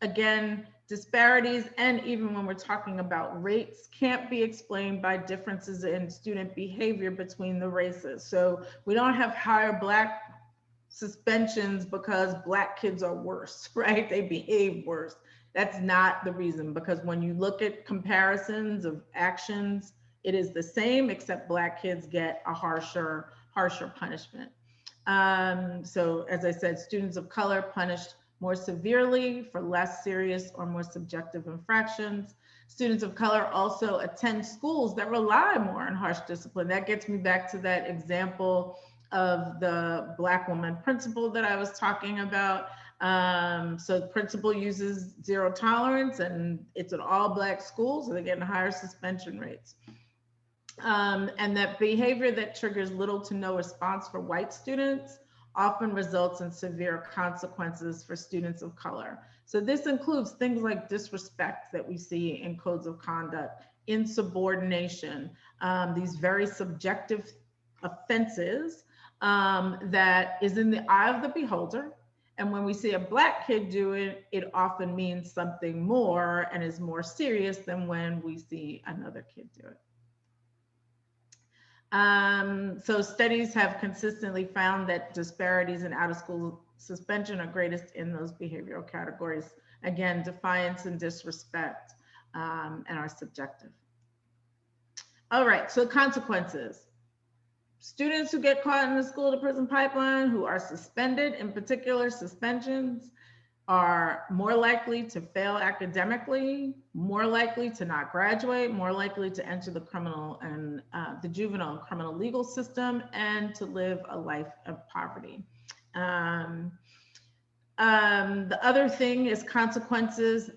[SPEAKER 18] Again, disparities, and even when we're talking about rates, can't be explained by differences in student behavior between the races. So we don't have higher Black suspensions because Black kids are worse, right? They behave worse. That's not the reason, because when you look at comparisons of actions, it is the same, except Black kids get a harsher punishment. So as I said, students of color punished more severely for less serious or more subjective infractions. Students of color also attend schools that rely more on harsh discipline. That gets me back to that example of the Black woman principal that I was talking about. So the principal uses zero tolerance, and it's an all Black school, so they're getting higher suspension rates. And that behavior that triggers little to no response for white students often results in severe consequences for students of color. So this includes things like disrespect that we see in codes of conduct, insubordination, these very subjective offenses that is in the eye of the beholder. And when we see a Black kid do it, it often means something more and is more serious than when we see another kid do it. So studies have consistently found that disparities in out-of-school suspension are greatest in those behavioral categories. Again, defiance and disrespect, and are subjective. All right, so consequences. Students who get caught in the school to prison pipeline, who are suspended, in particular suspensions, are more likely to fail academically, more likely to not graduate, more likely to enter the criminal and the juvenile and criminal legal system, and to live a life of poverty. The other thing is consequences,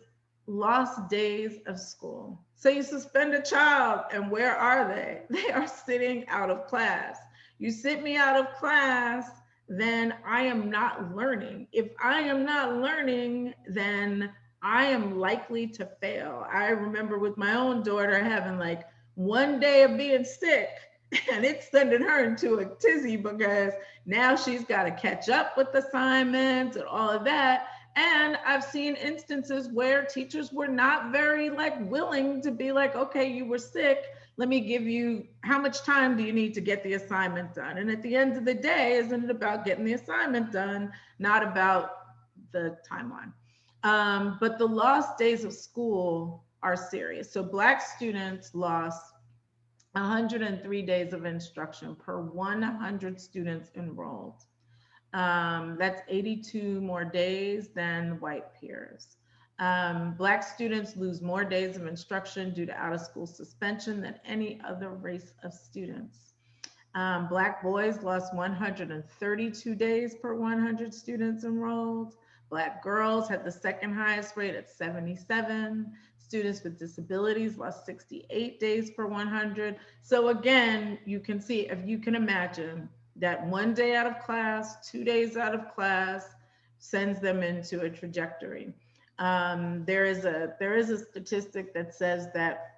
[SPEAKER 18] lost days of school. So you suspend a child, and where are they? They are sitting out of class. You sit me out of class, then I am not learning. If I am not learning, then I am likely to fail. I remember with my own daughter having like one day of being sick, and it's sending her into a tizzy because now she's got to catch up with assignments and all of that. And I've seen instances where teachers were not very willing to be like, okay, you were sick. Let me give you, how much time do you need to get the assignment done? And at the end of the day, isn't it about getting the assignment done, not about the timeline? But the lost days of school are serious. So Black students lost 103 days of instruction per 100 students enrolled. That's 82 more days than white peers. Black students lose more days of instruction due to out-of-school suspension than any other race of students. Black boys lost 132 days per 100 students enrolled. Black girls had the second highest rate at 77. Students with disabilities lost 68 days per 100. So again, you can see, if you can imagine, that 1 day out of class, 2 days out of class sends them into a trajectory. There is a statistic that says that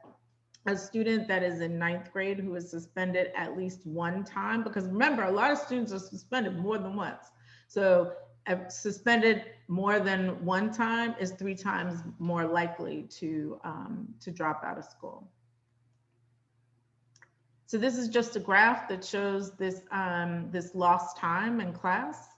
[SPEAKER 18] a student that is in 9th grade who is suspended at least one time, because remember, a lot of students are suspended more than once. So suspended more than one time is 3 times more likely to drop out of school. So this is just a graph that shows this, this lost time in class.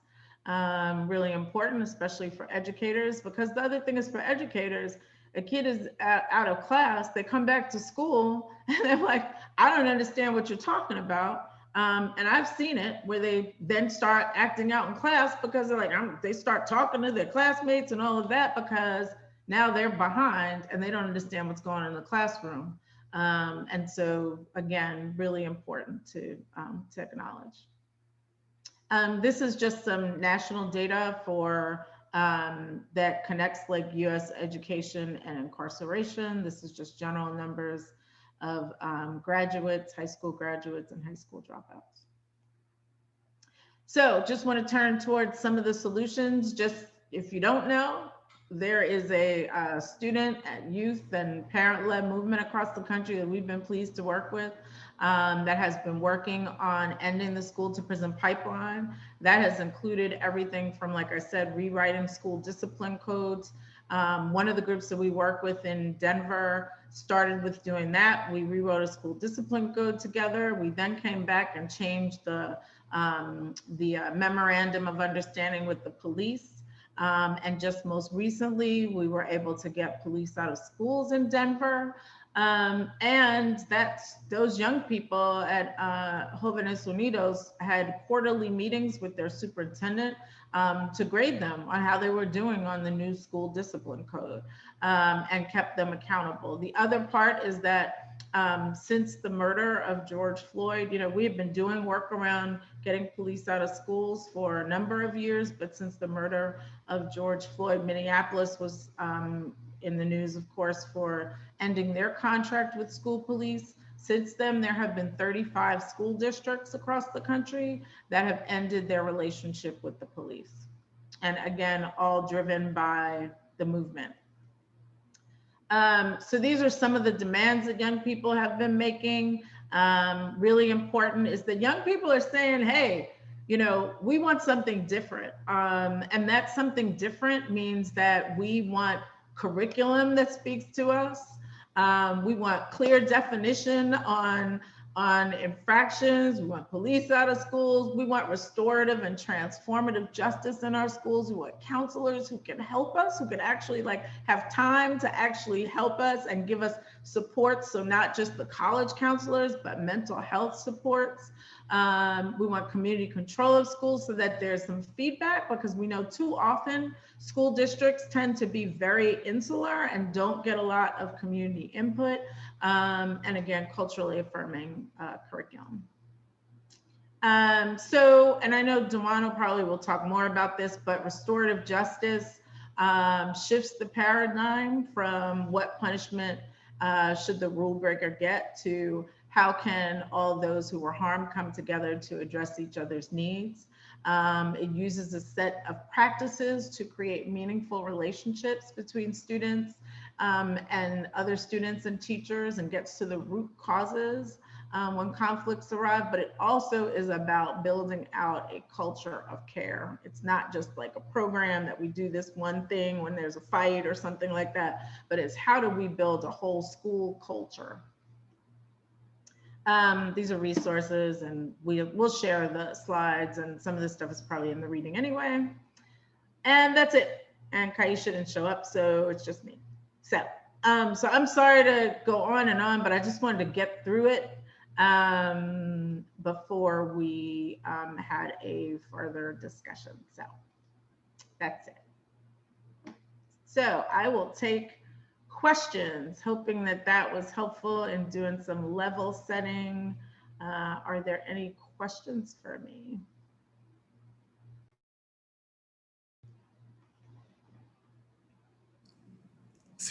[SPEAKER 18] Really important, especially for educators, because the other thing is for educators, a kid is out of class, they come back to school and they're like, I don't understand what you're talking about. And I've seen it where they then start acting out in class because they're like, they start talking to their classmates and all of that because now they're behind and they don't understand what's going on in the classroom. And so again, really important to acknowledge. This is just some national data for that connects US education and incarceration. This is just general numbers of graduates, high school graduates, and high school dropouts. So just want to turn towards some of the solutions. Just if you don't know, there is a student, youth, and parent-led movement across the country that we've been pleased to work with that has been working on ending the school-to-prison pipeline. That has included everything from, like I said, rewriting school discipline codes. One of the groups that we work with in Denver started with doing that. We rewrote a school discipline code together. We then came back and changed the memorandum of understanding with the police. And just most recently, we were able to get police out of schools in Denver. And those young people at Jóvenes Unidos had quarterly meetings with their superintendent to grade them on how they were doing on the new school discipline code and kept them accountable. The other part is that since the murder of George Floyd, we have been doing work around getting police out of schools for a number of years, but since the murder of George Floyd, Minneapolis was in the news, of course, for ending their contract with school police. Since then, there have been 35 school districts across the country that have ended their relationship with the police. And again, all driven by the movement. So these are some of the demands that young people have been making. Really important is that young people are saying, hey, we want something different. And that something different means that we want curriculum that speaks to us. We want clear definition on infractions. We want police out of schools. We want restorative and transformative justice in our schools. We want counselors who can help us, who can actually have time to actually help us and give us support. So not just the college counselors, but mental health supports. We want community control of schools so that there's some feedback, because we know too often school districts tend to be very insular and don't get a lot of community input. And again, culturally affirming curriculum. And I know Jana probably will talk more about this, but restorative justice shifts the paradigm from what punishment should the rule breaker get to how can all those who were harmed come together to address each other's needs. It uses a set of practices to create meaningful relationships between students and other students and teachers, and gets to the root causes when conflicts arrive, but it also is about building out a culture of care. It's not just like a program that we do this one thing when there's a fight or something like that, but it's how do we build a whole school culture. These are resources, and we'll share the slides, and some of this stuff is probably in the reading anyway. And that's it. And Kaisha didn't show up, so it's just me. So I'm sorry to go on and on, but I just wanted to get through it before we had a further discussion. So that's it. So I will take questions, hoping that that was helpful in doing some level setting. Are there any questions for me?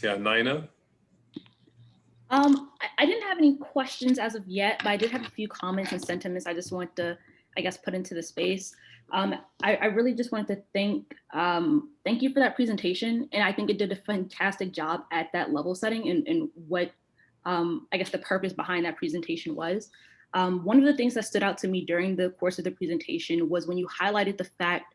[SPEAKER 4] Yeah, Nina.
[SPEAKER 16] I didn't have any questions as of yet, but I did have a few comments and sentiments I just want to, I guess, put into the space. I really just wanted to thank you for that presentation. And I think it did a fantastic job at that level setting and what, I guess, the purpose behind that presentation was. One of the things that stood out to me during the course of the presentation was when you highlighted the fact,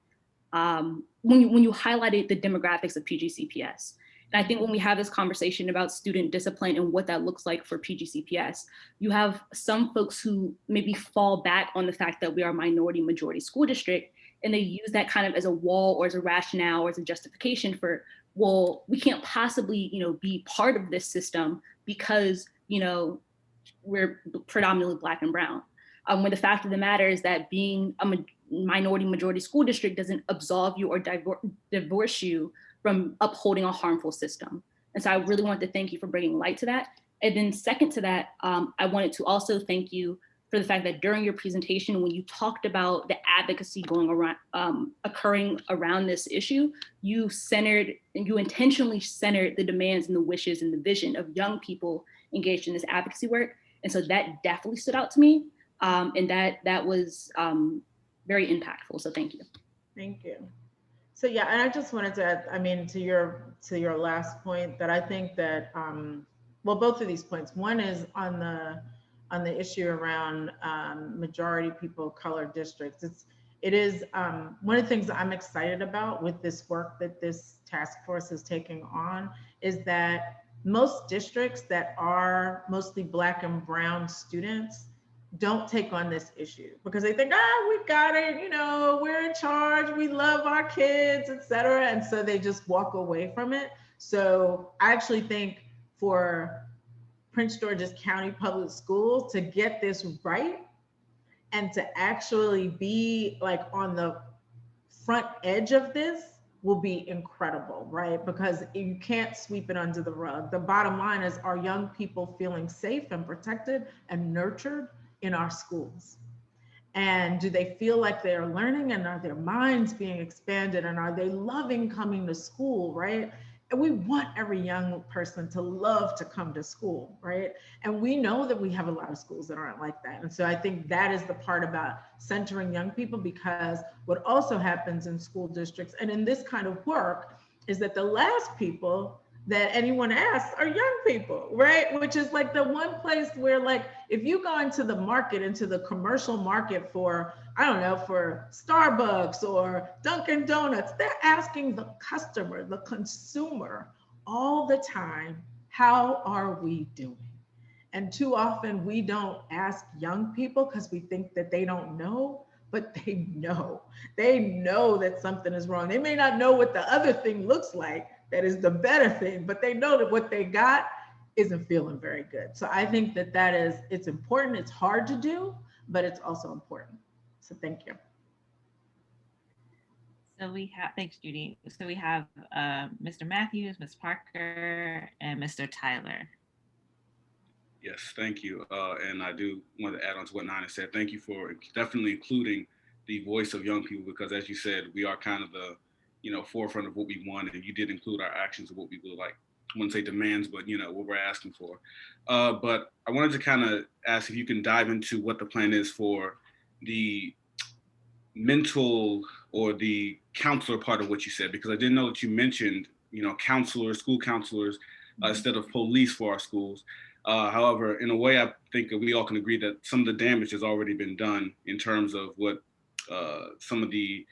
[SPEAKER 16] when you highlighted the demographics of PGCPS. And I think when we have this conversation about student discipline and what that looks like for PGCPS, you have some folks who maybe fall back on the fact that we are a minority majority school district, and they use that kind of as a wall or as a rationale or as a justification for, well, we can't possibly, be part of this system because, we're predominantly Black and brown. When the fact of the matter is that being a minority majority school district doesn't absolve you or divorce you from upholding a harmful system. And so I really wanted to thank you for bringing light to that. And then second to that, I wanted to also thank you for the fact that during your presentation, when you talked about the advocacy going around, occurring around this issue, you intentionally centered the demands and the wishes and the vision of young people engaged in this advocacy work. And so that definitely stood out to me. And that was very impactful. So thank you.
[SPEAKER 18] Thank you. So yeah, and I just wanted to add, to your last point, that I think that well, both of these points. One is on the issue around majority people of color districts. It is one of the things that I'm excited about with this work that this task force is taking on is that most districts that are mostly Black and brown students don't take on this issue because they think, we got it, we're in charge, we love our kids, etc. And so they just walk away from it. So I actually think for Prince George's County Public Schools to get this right and to actually be like on the front edge of this will be incredible, right? Because you can't sweep it under the rug. The bottom line is, are young people feeling safe and protected and nurtured in our schools? And do they feel like they're learning, and are their minds being expanded, and are they loving coming to school, right? And we want every young person to love to come to school, right? And we know that we have a lot of schools that aren't like that. And so I think that is the part about centering young people, because what also happens in school districts and in this kind of work is that the last people that anyone asks are young people, right? Which is like the one place where, like, if you go into the market, into the commercial market for, I don't know, for Starbucks or Dunkin' Donuts, they're asking the customer, the consumer all the time, how are we doing? And too often we don't ask young people because we think that they don't know, but they know. They know that something is wrong. They may not know what the other thing looks like, that is the better thing, but they know that what they got isn't feeling very good. So I think that it's important. It's hard to do, but it's also important. So thank you.
[SPEAKER 3] So we have, thanks, Judy. So we have Mr. Matthews, Ms. Parker, and Mr. Tyler.
[SPEAKER 11] Yes, thank you. And I do want to add on to what Nina said. Thank you for definitely including the voice of young people, because as you said, we are kind of the, forefront of what we want, and you did include our actions of what we would like. I wouldn't say demands, but what we're asking for. But I wanted to kind of ask if you can dive into what the plan is for the mental or the counselor part of what you said, because I didn't know that you mentioned, counselors, school counselors, instead of police for our schools. However, in a way, I think that we all can agree that some of the damage has already been done in terms of what some of the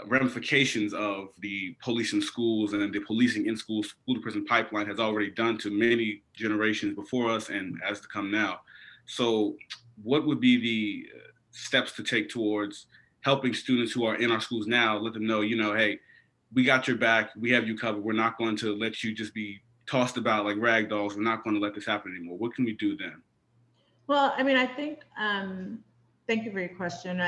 [SPEAKER 11] ramifications of the police in schools and the policing in schools, school to prison pipeline has already done to many generations before us and as to come now. So what would be the steps to take towards helping students who are in our schools now, let them know, hey, we got your back, we have you covered. We're not going to let you just be tossed about like rag dolls. We're not going to let this happen anymore. What can we do then?
[SPEAKER 18] Well, I mean, I think, thank you for your question.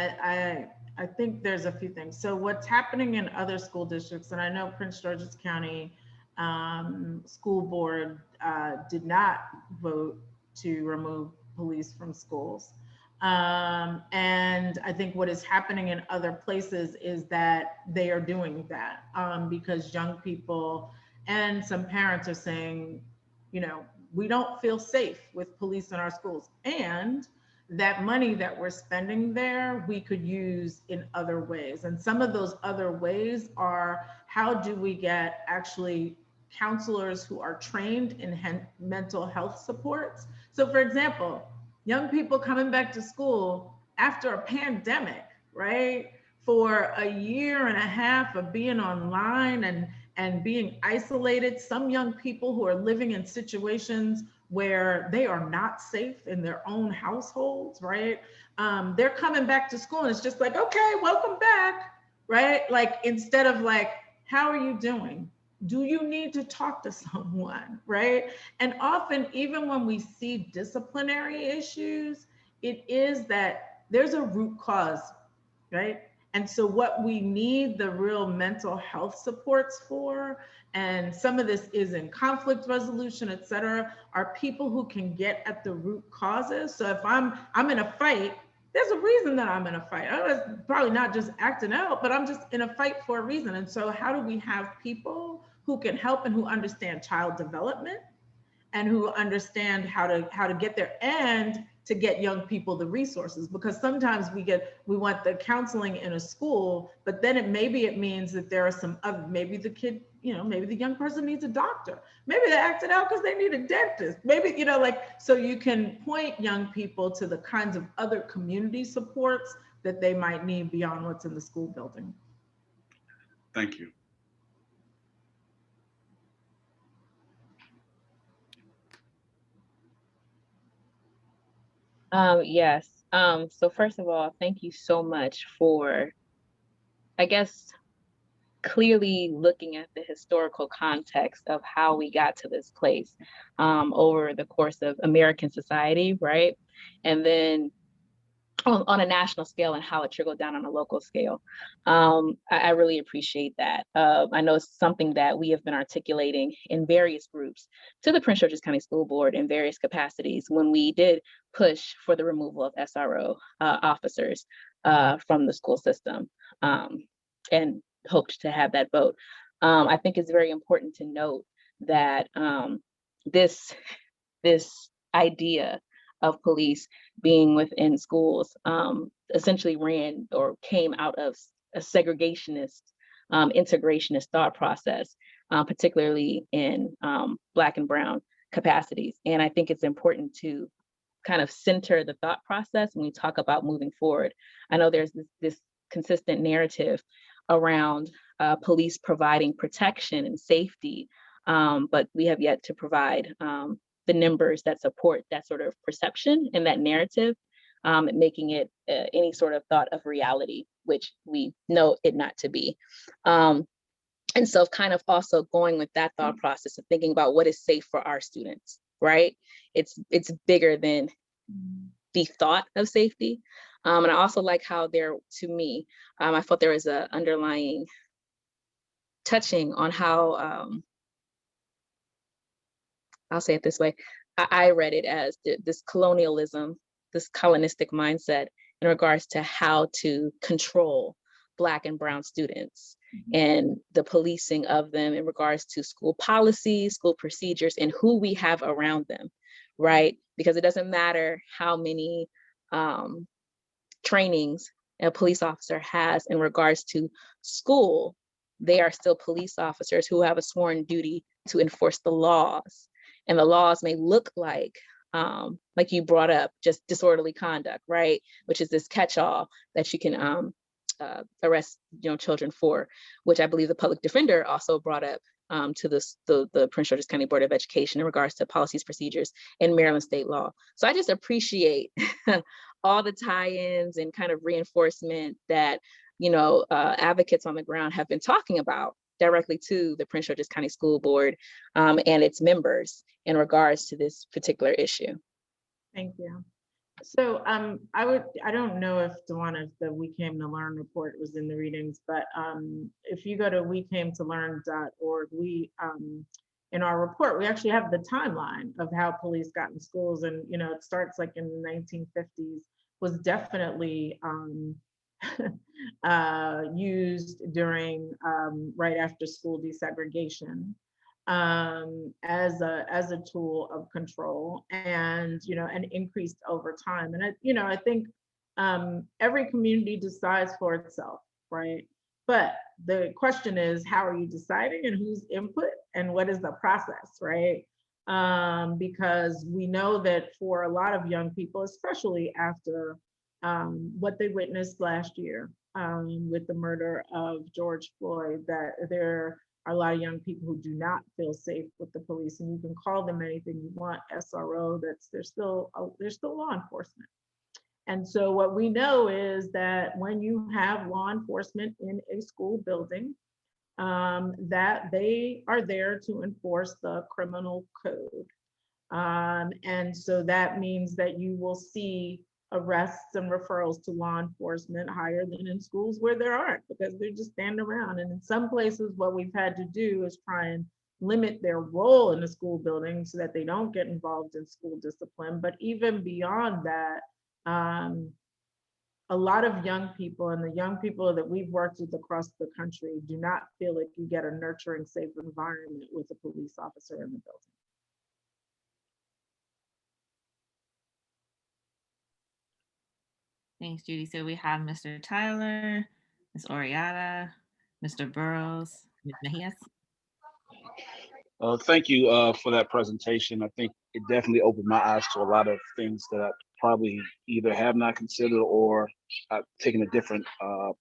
[SPEAKER 18] I think there's a few things. So what's happening in other school districts, and I know Prince George's County School Board did not vote to remove police from schools. And I think what is happening in other places is that they are doing that because young people and some parents are saying, we don't feel safe with police in our schools. And that money that we're spending there, we could use in other ways. And some of those other ways are, how do we get actually counselors who are trained in mental health supports? So for example, young people coming back to school after a pandemic, right? For a year and a half of being online and being isolated, some young people who are living in situations where they are not safe in their own households, right? They're coming back to school and it's just like, okay, welcome back, right? Like, instead of like, how are you doing? Do you need to talk to someone, right? And often, even when we see disciplinary issues, it is that there's a root cause, right? And so what we need the real mental health supports for, and some of this is in conflict resolution, et cetera, are people who can get at the root causes. So if I'm in a fight, there's a reason that I'm in a fight. I was probably not just acting out, but I'm just in a fight for a reason. And so how do we have people who can help and who understand child development and who understand how to get there and to get young people the resources? Because sometimes we want the counseling in a school, but then maybe it means that there are some other, maybe the kid, maybe the young person needs a doctor. Maybe they acted out because they need a dentist. Maybe, so you can point young people to the kinds of other community supports that they might need beyond what's in the school building.
[SPEAKER 11] Thank you.
[SPEAKER 8] Yes. So first of all, thank you so much for, I guess, clearly looking at the historical context of how we got to this place over the course of American society, right? And then on a national scale and how it trickled down on a local scale. I really appreciate that. I know it's something that we have been articulating in various groups to the Prince George's County School Board in various capacities when we did push for the removal of SRO officers from the school system and hoped to have that vote. I think it's very important to note that this idea of police being within schools essentially ran or came out of a segregationist, integrationist thought process, particularly in Black and Brown capacities. And I think it's important to kind of center the thought process when we talk about moving forward. I know there's this consistent narrative around police providing protection and safety, but we have yet to provide the numbers that support that sort of perception and that narrative, making it any sort of thought of reality, which we know it not to be. And so kind of also going with that thought process of thinking about what is safe for our students, right? It's bigger than the thought of safety. And I also like how there, to me, I felt there was a underlying touching on how, I'll say it this way, I read it as this colonialism, this colonistic mindset in regards to how to control Black and Brown students and the policing of them in regards to school policies, school procedures, and who we have around them, right? Because it doesn't matter how many trainings a police officer has in regards to school, they are still police officers who have a sworn duty to enforce the laws. And the laws may look like you brought up, just disorderly conduct, right? Which is this catch-all that you can arrest children for, which I believe the public defender also brought up to the Prince George's County Board of Education in regards to policies, procedures, and Maryland state law. So I just appreciate all the tie-ins and kind of reinforcement that advocates on the ground have been talking about directly to the Prince George's County School Board and its members in regards to this particular issue.
[SPEAKER 18] Thank you. So I don't know if the We Came to Learn report was in the readings, but if you go to wecametolearn.org, we in our report, we actually have the timeline of how police got in schools, and it starts like in the 1950s, was definitely used during right after school desegregation as a tool of control, and increased over time. And I think every community decides for itself, right? But the question is, how are you deciding, and whose input, and what is the process, right? Because we know that for a lot of young people, especially after what they witnessed last year with the murder of George Floyd, that there are a lot of young people who do not feel safe with the police, and you can call them anything you want, SRO, they're still law enforcement. And so what we know is that when you have law enforcement in a school building, that they are there to enforce the criminal code. And so that means that you will see arrests and referrals to law enforcement higher than in schools where there aren't, because they're just standing around. And in some places, what we've had to do is try and limit their role in the school building so that they don't get involved in school discipline. But even beyond that, a lot of young people, and the young people that we've worked with across the country, do not feel like you get a nurturing, safe environment with a police officer in the building.
[SPEAKER 3] Thanks, Judy. So we have Mr. Tyler, Ms. Oriata, Mr. Burrows, Ms. Mejias.
[SPEAKER 7] Thank you for that presentation. I think it definitely opened my eyes to a lot of things that I probably either have not considered or taken a different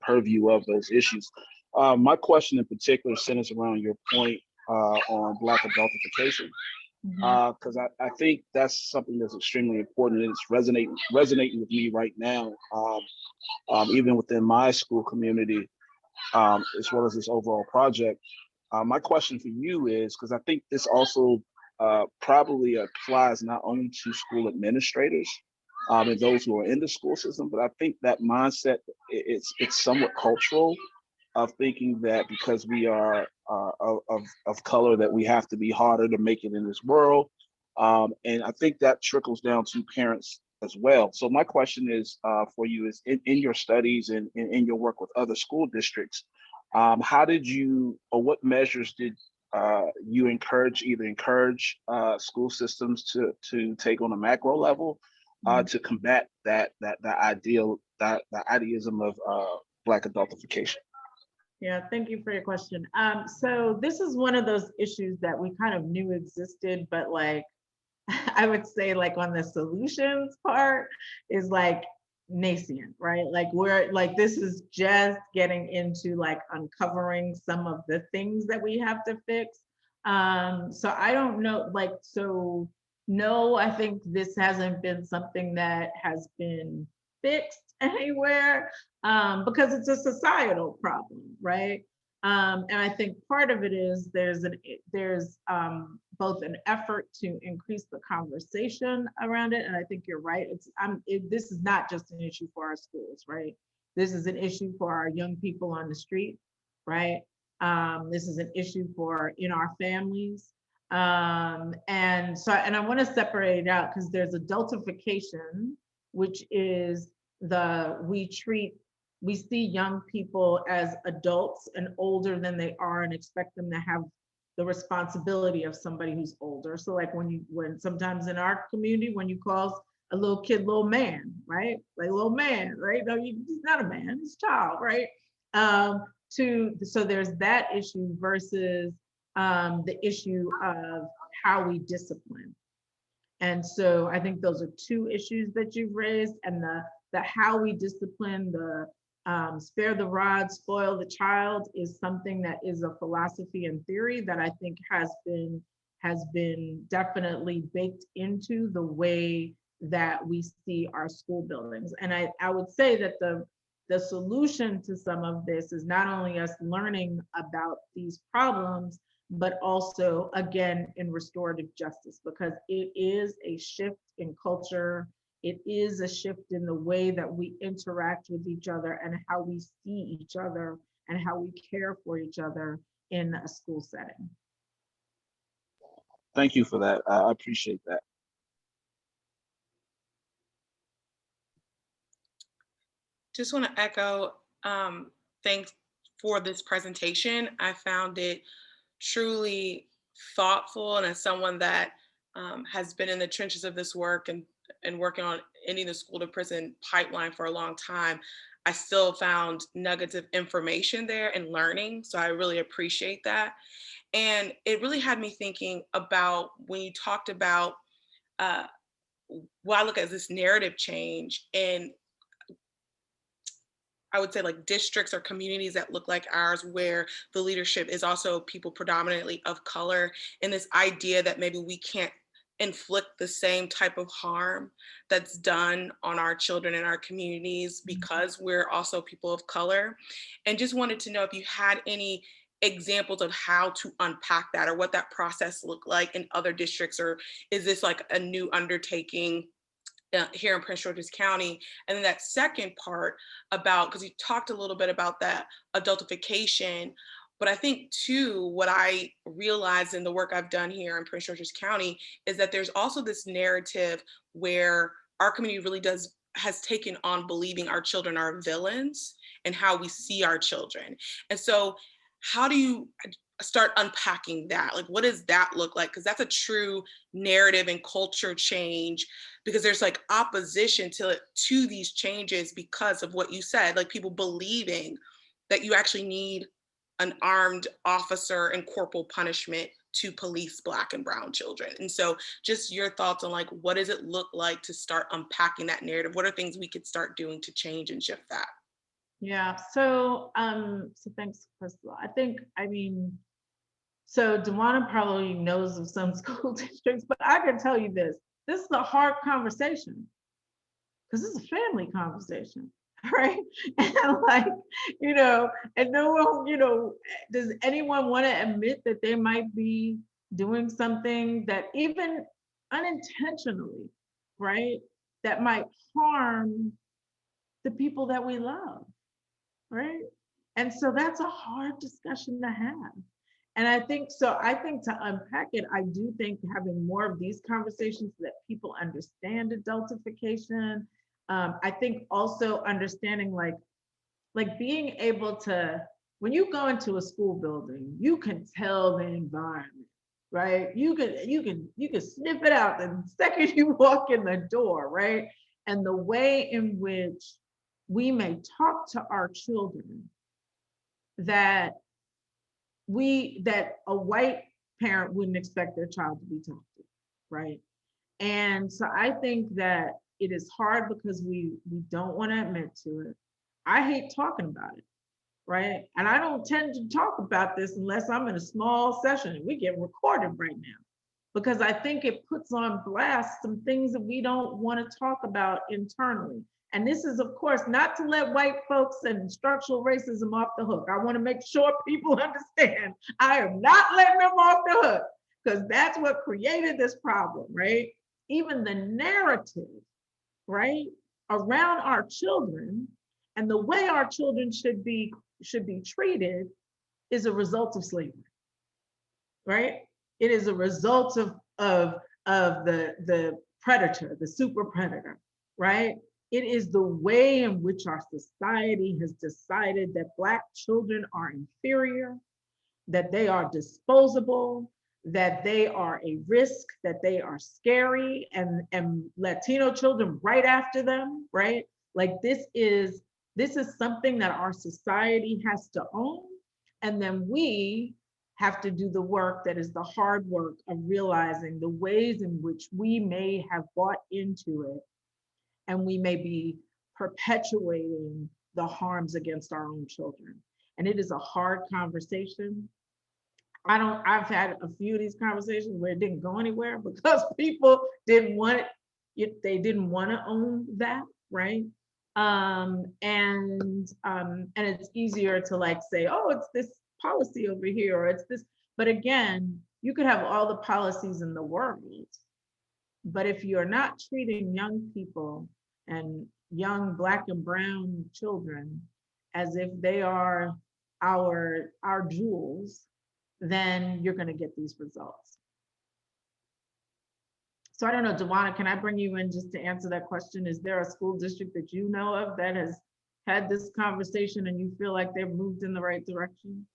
[SPEAKER 7] purview of those issues. My question in particular centers around your point on Black adultification, because I think that's something that's extremely important, and it's resonating with me right now, even within my school community, as well as this overall project. My question for you is, because I think this also probably applies not only to school administrators and those who are in the school system, but I think that mindset, it's somewhat cultural, of thinking that because we are of color, that we have to be harder to make it in this world. And I think that trickles down to parents as well. So my question is for you is, in your studies and in your work with other school districts, how did you, or what measures did you encourage school systems to take on a macro level to combat that idealism of Black adultification?
[SPEAKER 18] Yeah, thank you for your question. So this is one of those issues that we kind of knew existed, but like, I would say like on the solutions part is like nascent, right? Like we're like, this is just getting into like uncovering some of the things that we have to fix. So I don't know, like, so no, I think this hasn't been something that has been fixed anywhere because it's a societal problem, right? And I think part of it is there's both an effort to increase the conversation around it, and I think you're right. This is not just an issue for our schools, right? This is an issue for our young people on the street, right? This is an issue in our families. And I want to separate it out because there's adultification, which is we see young people as adults and older than they are and expect them to have the responsibility of somebody who's older. So like when sometimes in our community, when you call a little kid, little man, right? Like little man, right? No, he's not a man, he's a child, right? So there's that issue versus the issue of how we discipline. And so I think those are two issues that you've raised, and the how we discipline, the spare the rod, spoil the child is something that is a philosophy and theory that I think has been definitely baked into the way that we see our school buildings. And I would say that the solution to some of this is not only us learning about these problems, but also, again, in restorative justice, because it is a shift in culture. It is a shift in the way that we interact with each other and how we see each other and how we care for each other in a school setting.
[SPEAKER 7] Thank you for that. I appreciate that.
[SPEAKER 1] Just want to echo thanks for this presentation. I found it truly thoughtful, and as someone that has been in the trenches of this work and working on ending the school to prison pipeline for a long time, I still found nuggets of information there and learning. So I really appreciate that. And it really had me thinking about when you talked about what I look at as this narrative change, and I would say like districts or communities that look like ours, where the leadership is also people predominantly of color, and this idea that maybe we can't inflict the same type of harm that's done on our children in our communities because we're also people of color. And just wanted to know if you had any examples of how to unpack that, or what that process looked like in other districts, or is this like a new undertaking here in Prince George's County? And then that second part about, because you talked a little bit about that adultification, but I think too, what I realized in the work I've done here in Prince George's County is that there's also this narrative where our community really has taken on believing our children are villains and how we see our children. And so how do you start unpacking that? Like, what does that look like? Because that's a true narrative and culture change, because there's like opposition to these changes because of what you said, like people believing that you actually need an armed officer and corporal punishment to police Black and brown children. And so just your thoughts on like, what does it look like to start unpacking that narrative? What are things we could start doing to change and shift that?
[SPEAKER 18] Yeah, so thanks, Crystal. So Dewana probably knows of some school districts, but I can tell you this is a hard conversation because it's a family conversation, right? And like, and no one, does anyone want to admit that they might be doing something that even unintentionally, right, that might harm the people that we love, right? And so that's a hard discussion to have. And I think to unpack it, I do think having more of these conversations so that people understand adultification. I think also understanding like being able to, when you go into a school building, you can tell the environment, right? You can sniff it out the second you walk in the door, right? And the way in which we may talk to our children that a white parent wouldn't expect their child to be talked to, right? And so I think that it is hard because we don't want to admit to it. I hate talking about it, right? And I don't tend to talk about this unless I'm in a small session. We get recorded right now because I think it puts on blast some things that we don't want to talk about internally. And this is, of course, not to let white folks and structural racism off the hook. I want to make sure people understand I am not letting them off the hook, because that's what created this problem, right? Even the narrative, right, around our children and the way our children should be treated is a result of slavery, right? It is a result of the predator, the super predator, right? It is the way in which our society has decided that Black children are inferior, that they are disposable, that they are a risk, that they are scary, and Latino children right after them, right? Like this is something that our society has to own. And then we have to do the work that is the hard work of realizing the ways in which we may have bought into it, and we may be perpetuating the harms against our own children. And it is a hard conversation. I've had a few of these conversations where it didn't go anywhere because people didn't want it. They didn't want to own that, right? And it's easier to like say, oh, it's this policy over here, or it's this. But again, you could have all the policies in the world, but if you're not treating young people and young Black and brown children as if they are our jewels, then you're going to get these results. So I don't know, Jana, can I bring you in just to answer that question? Is there a school district that you know of that has had this conversation and you feel like they've moved in the right direction?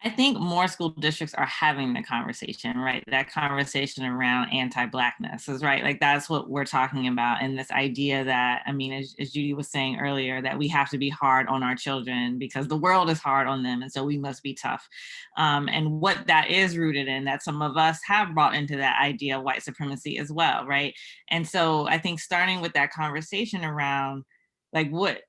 [SPEAKER 3] I think more school districts are having the conversation, right? That conversation around anti-Blackness is right. Like that's what we're talking about. And this idea that, I mean, as Judy was saying earlier, that we have to be hard on our children because the world is hard on them. And so we must be tough. And what that is rooted in, that some of us have brought into that idea of white supremacy as well, right? And so I think starting with that conversation around like what,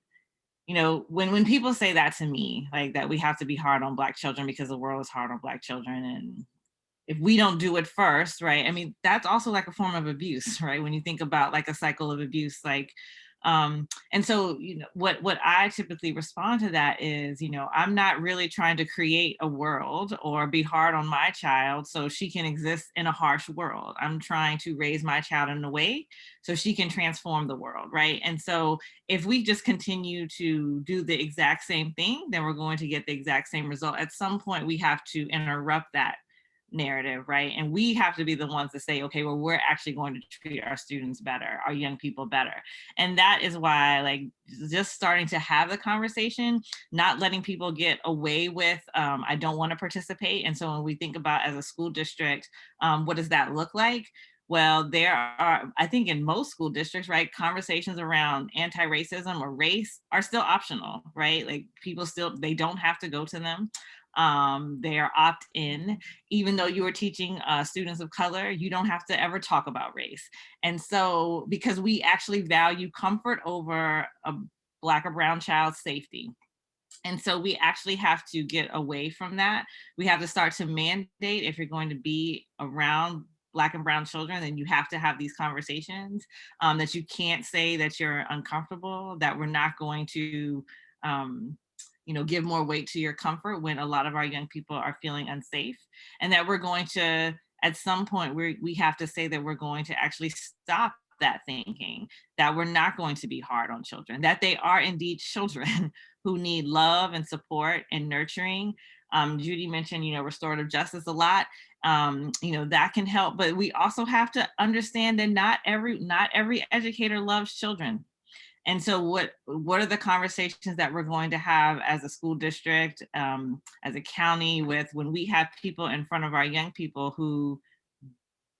[SPEAKER 3] you know, when people say that to me, like that we have to be hard on Black children because the world is hard on Black children, and if we don't do it first, right? I mean, that's also like a form of abuse, right? When you think about like a cycle of abuse, like, and so, you know, what I typically respond to that is, you know, I'm not really trying to create a world or be hard on my child so she can exist in a harsh world. I'm trying to raise my child in a way so she can transform the world, right? And so if we just continue to do the exact same thing, then we're going to get the exact same result. At some point, we have to interrupt that narrative, right? And we have to be the ones to say, okay, well, we're actually going to treat our students better, our young people better. And that is why, like, just starting to have the conversation, not letting people get away with, I don't want to participate. And so when we think about as a school district, what does that look like? Well, there are, I think in most school districts, right, conversations around anti-racism or race are still optional, right? Like people still, they don't have to go to them. They are opt-in. Even though you are teaching students of color, you don't have to ever talk about race. And so, because we actually value comfort over a Black or brown child's safety. And so we actually have to get away from that. We have to start to mandate, if you're going to be around Black and brown children, then you have to have these conversations, that you can't say that you're uncomfortable, that we're not going to, you know, give more weight to your comfort when a lot of our young people are feeling unsafe, and that we're going to, at some point, we have to say that we're going to actually stop that thinking, that we're not going to be hard on children, that they are indeed children who need love and support and nurturing. Judy mentioned, you know, restorative justice a lot. You know, that can help, but we also have to understand that not every educator loves children. And so what are the conversations that we're going to have as a school district, as a county, with when we have people in front of our young people who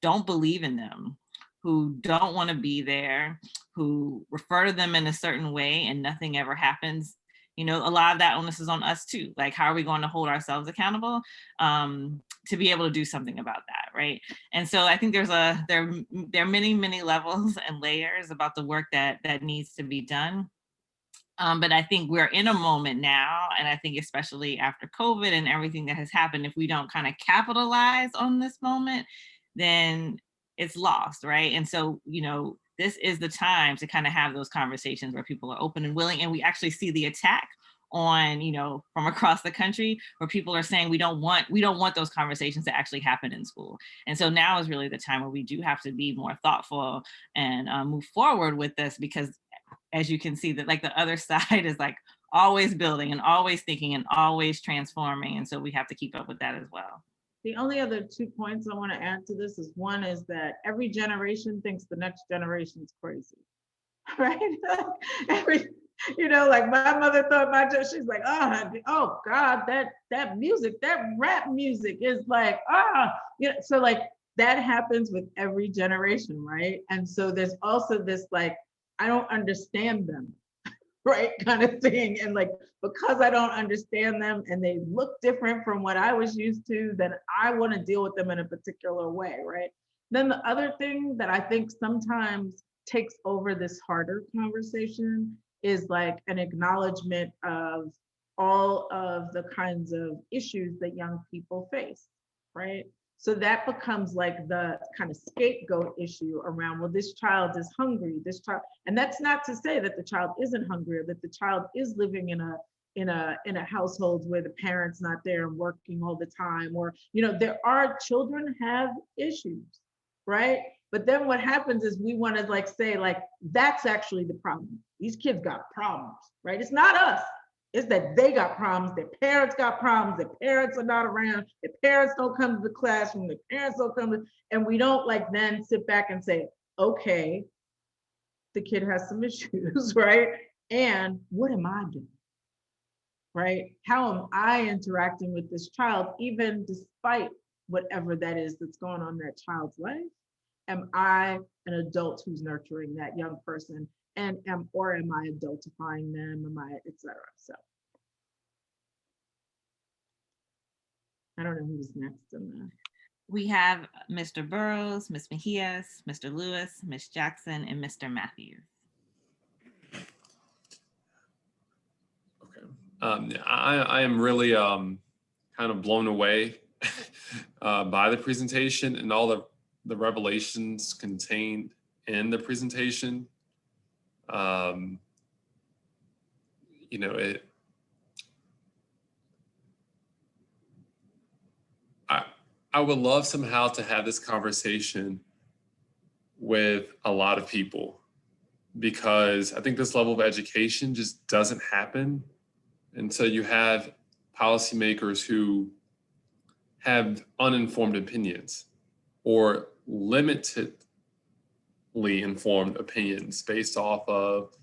[SPEAKER 3] don't believe in them, who don't want to be there, who refer to them in a certain way and nothing ever happens? You know, a lot of that onus is on us too. Like, how are we going to hold ourselves accountable to be able to do something about that, right? And so I think there are many levels and layers about the work that needs to be done. But I think we're in a moment now, and I think especially after COVID and everything that has happened, if we don't kind of capitalize on this moment, then it's lost, right? And so, you know, this is the time to kind of have those conversations where people are open and willing, and we actually see the attack on, you know, from across the country, where people are saying we don't want those conversations to actually happen in school. And so now is really the time where we do have to be more thoughtful and move forward with this, because as you can see, that like the other side is like always building and always thinking and always transforming, and so we have to keep up with that as well.
[SPEAKER 18] The only other 2 points I want to add to this is, one is that every generation thinks the next generation's crazy, right? You know, like my mother thought she's like, oh God, that music, that rap music is like, you know, so like that happens with every generation, right? And so there's also this like, I don't understand them, right, kind of thing. And like, because I don't understand them and they look different from what I was used to, then I want to deal with them in a particular way, right? Then the other thing that I think sometimes takes over this harder conversation is like an acknowledgement of all of the kinds of issues that young people face, right? So that becomes like the kind of scapegoat issue around, well, this child is hungry, this child, and that's not to say that the child isn't hungry or that the child is living in a household where the parent's not there and working all the time, or, you know, there are children have issues, right? But then what happens is we want to like say like, that's actually the problem. These kids got problems, right? It's not us. It's that they got problems, their parents got problems, their parents are not around, their parents don't come to the classroom, their parents don't come to, and we don't like then sit back and say, okay, the kid has some issues, right? And what am I doing, right? How am I interacting with this child, even despite whatever that is that's going on in that child's life? Am I an adult who's nurturing that young person? And am I adultifying them? Am I, et cetera? So I don't know who's next in that.
[SPEAKER 3] We have Mr. Burrows, Ms. Mejias, Mr. Lewis, Ms. Jackson, and Mr. Matthews.
[SPEAKER 4] Okay. I am really kind of blown away by the presentation and all the revelations contained in the presentation. You know, I would love somehow to have this conversation with a lot of people, because I think this level of education just doesn't happen until you have policymakers who have uninformed opinions or limitedly informed opinions based off of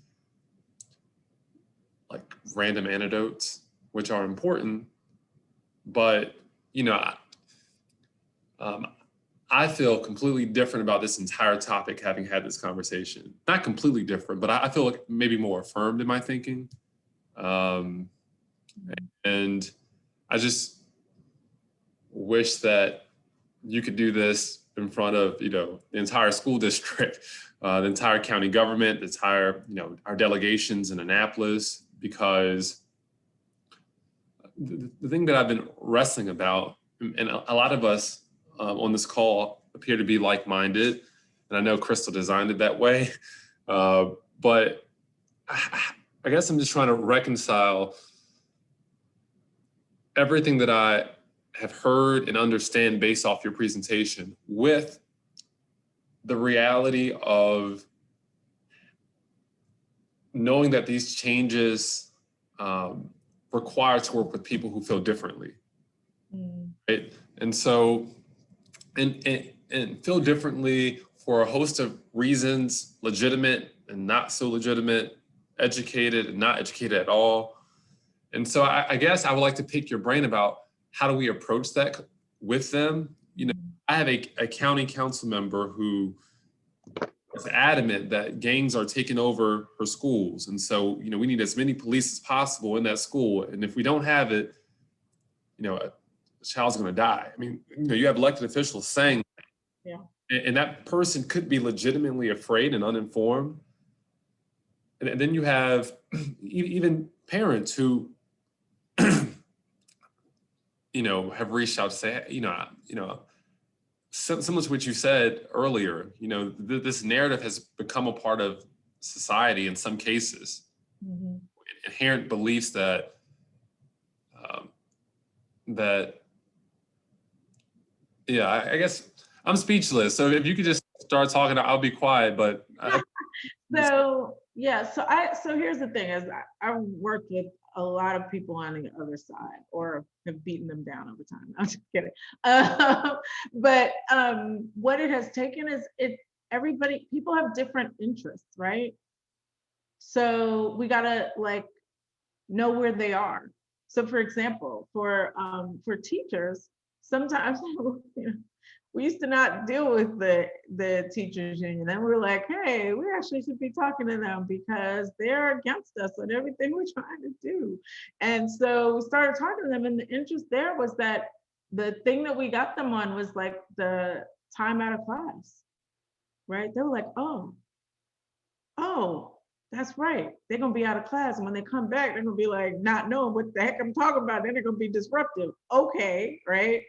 [SPEAKER 4] like random anecdotes, which are important, but you know, I feel completely different about this entire topic having had this conversation. Not completely different, but I feel like maybe more affirmed in my thinking. And I just wish that you could do this in front of, you know, the entire school district, the entire county government, the entire, you know, our delegations in Annapolis, because the thing that I've been wrestling about, and a lot of us on this call appear to be like-minded, and I know Crystal designed it that way, but I guess I'm just trying to reconcile everything that I have heard and understand based off your presentation with the reality of knowing that these changes require to work with people who feel differently. Right? And so, and feel differently for a host of reasons, legitimate and not so legitimate, educated and not educated at all. And so I guess I would like to pick your brain about how do we approach that with them? You know, I have a county council member who is adamant that gangs are taking over her schools. And so, you know, we need as many police as possible in that school. And if we don't have it, you know, a child's going to die. I mean, you know, you have elected officials saying,
[SPEAKER 18] yeah,
[SPEAKER 4] and that person could be legitimately afraid and uninformed. And then you have even parents who, you know, have reached out to say, you know, similar to what you said earlier, you know, this narrative has become a part of society in some cases.
[SPEAKER 18] Mhm.
[SPEAKER 4] Inherent beliefs that I guess I'm speechless. So if you could just start talking, I'll be quiet. But
[SPEAKER 18] So yeah, so here's the thing: is I worked with a lot of people on the other side, or have beaten them down over time. I'm just kidding. But what it has taken is people have different interests, right? So we gotta like know where they are. So for example, for teachers, sometimes you know, we used to not deal with the teachers union, and we were like, hey, we actually should be talking to them because they're against us on everything we're trying to do. And so we started talking to them, and the interest there was that the thing that we got them on was like the time out of class, right? They were like, oh, that's right. They're gonna be out of class, and when they come back, they're gonna be like not knowing what the heck I'm talking about. Then they're gonna be disruptive. Okay, right?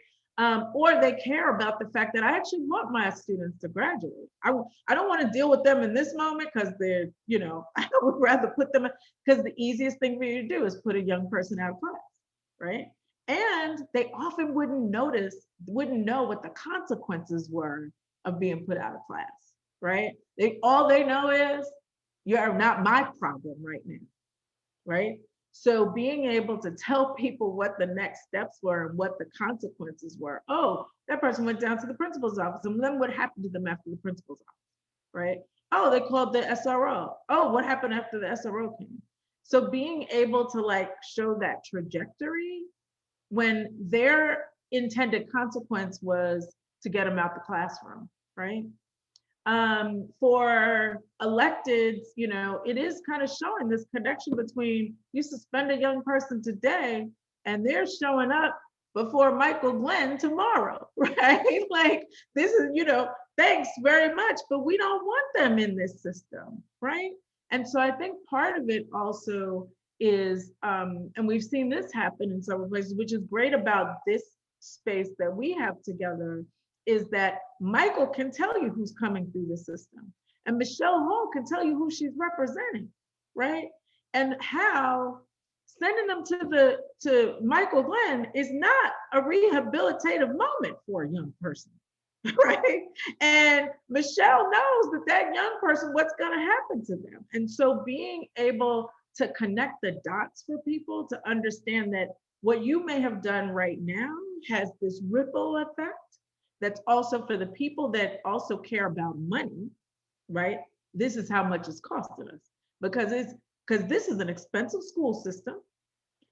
[SPEAKER 18] Or they care about the fact that I actually want my students to graduate. I don't want to deal with them in this moment because they're, you know, I would rather put them, because the easiest thing for you to do is put a young person out of class, right? And they often wouldn't know what the consequences were of being put out of class, right? All they know is you're not my problem right now, right? So being able to tell people what the next steps were and what the consequences were. Oh, that person went down to the principal's office, and then what happened to them after the principal's office, right? Oh, they called the SRO. Oh, what happened after the SRO came? So being able to like show that trajectory when their intended consequence was to get them out the classroom, right? For electeds, you know, it is kind of showing this connection between you suspend a young person today and they're showing up before Michael Glenn tomorrow, right? Like this is, you know, thanks very much, but we don't want them in this system, right? And so I think part of it also is, and we've seen this happen in several places, which is great about this space that we have together, is that Michael can tell you who's coming through the system, and Michelle Hall can tell you who she's representing, right? And how sending them to Michael Glenn is not a rehabilitative moment for a young person, right? And Michelle knows that young person, what's gonna happen to them. And so being able to connect the dots for people to understand that what you may have done right now has this ripple effect that's also for the people that also care about money, right? This is how much it's costing us, because this is an expensive school system.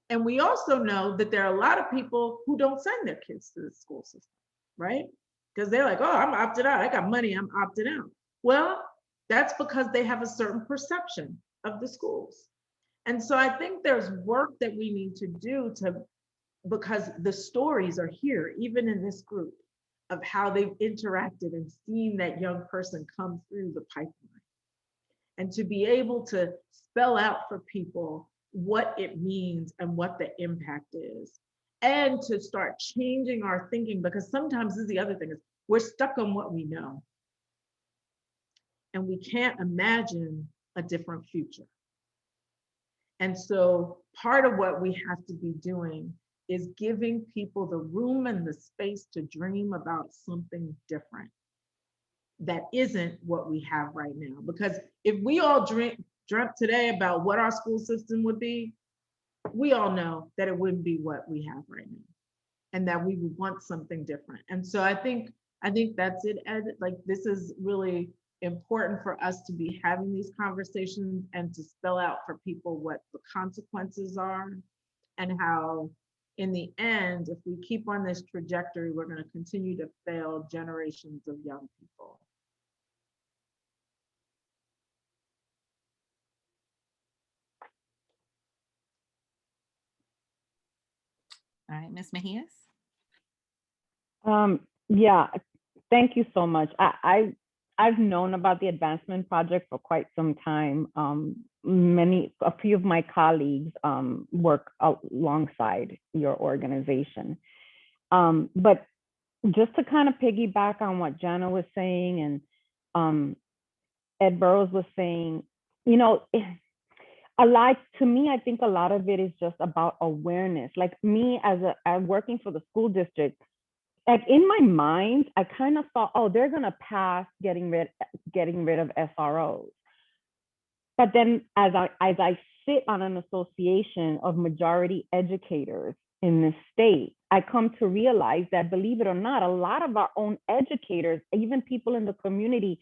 [SPEAKER 18] And we also know that there are a lot of people who don't send their kids to the school system, right? Because they're like, oh, I'm opted out. I got money, I'm opted out. Well, that's because they have a certain perception of the schools. And so I think there's work that we need to do because the stories are here, even in this group, of how they've interacted and seen that young person come through the pipeline. And to be able to spell out for people what it means and what the impact is, and to start changing our thinking, because sometimes this is the other thing, is we're stuck on what we know. And we can't imagine a different future. And so part of what we have to be doing is giving people the room and the space to dream about something different that isn't what we have right now. Because if we all dreamt today about what our school system would be, we all know that it wouldn't be what we have right now, and that we would want something different. And so I think that's it, Ed. Like, this is really important for us to be having these conversations and to spell out for people what the consequences are, and how in the end, if we keep on this trajectory, we're going to continue to fail generations of young people.
[SPEAKER 3] All right, Ms. Mejias.
[SPEAKER 12] Yeah, thank you so much. I've known about the advancement project for quite some time. A few of my colleagues work alongside your organization. But just to kind of piggyback on what Jana was saying and Ed Burrows was saying, you know, to me, I think a lot of it is just about awareness. Like me I'm working for the school district, like in my mind, I kind of thought, oh, they're gonna pass getting rid of SROs. But then as I sit on an association of majority educators in this state, I come to realize that, believe it or not, a lot of our own educators, even people in the community,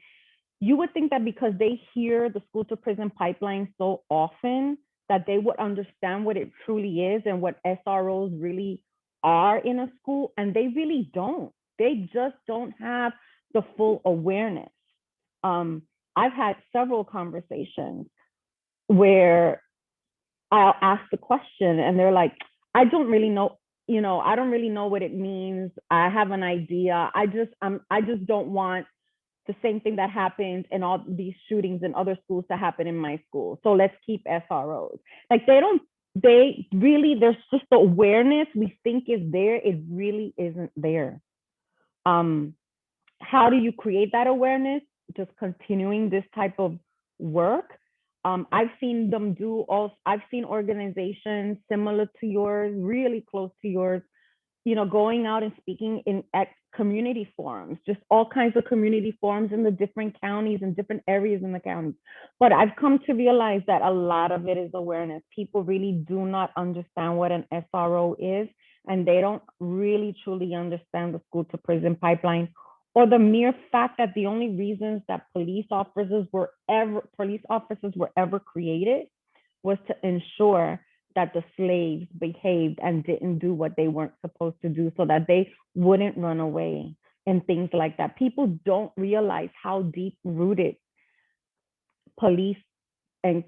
[SPEAKER 12] you would think that because they hear the school to prison pipeline so often, that they would understand what it truly is and what SROs really are in a school, and they really don't. They just don't have the full awareness. I've had several conversations where I'll ask the question and they're like, I don't really know, I don't really know what it means. I have an idea. I just don't want the same thing that happens in all these shootings in other schools to happen in my school. So let's keep SROs. Like there's just the awareness we think is there. It really isn't there. How do you create that awareness? Just continuing this type of work. I've seen I've seen organizations similar to yours, really close to yours, going out and speaking at community forums, just all kinds of community forums in the different counties and different areas in the counties. But I've come to realize that a lot of it is awareness. People really do not understand what an SRO is, and they don't really truly understand the school to prison pipeline, or the mere fact that the only reasons that police officers were ever created was to ensure that the slaves behaved and didn't do what they weren't supposed to do so that they wouldn't run away and things like that. People don't realize how deep rooted police and,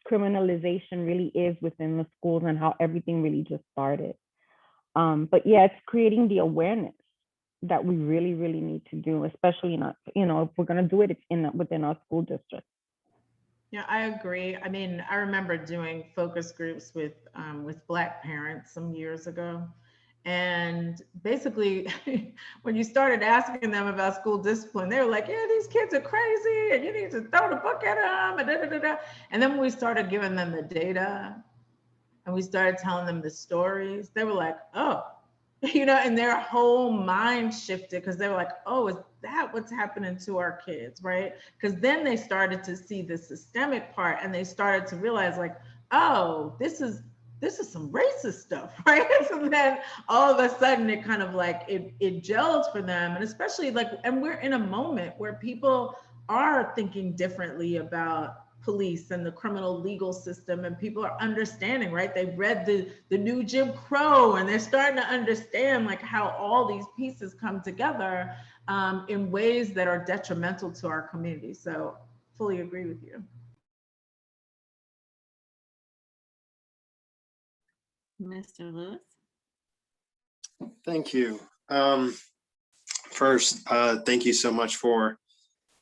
[SPEAKER 12] criminalization really is within the schools and how everything really just started. But yeah, it's creating the awareness that we really, really need to do, especially if we're gonna do it, it's within our school district.
[SPEAKER 18] Yeah, I agree. I mean, I remember doing focus groups with Black parents some years ago. And basically, when you started asking them about school discipline, they were like, yeah, these kids are crazy and you need to throw the book at them and da, da, da, da. And then when we started giving them the data and we started telling them the stories, they were like, oh, and their whole mind shifted because they were like, oh, is that what's happening to our kids, right? Because then they started to see the systemic part and they started to realize like, oh, this is some racist stuff, right? So then all of a sudden it kind of like, it gelled for them. And especially and we're in a moment where people are thinking differently about police and the criminal legal system, and people are understanding, right? They've read the new Jim Crow and they're starting to understand like how all these pieces come together in ways that are detrimental to our community. So fully agree with you.
[SPEAKER 3] Mr. Lewis.
[SPEAKER 19] Thank you. First, thank you so much for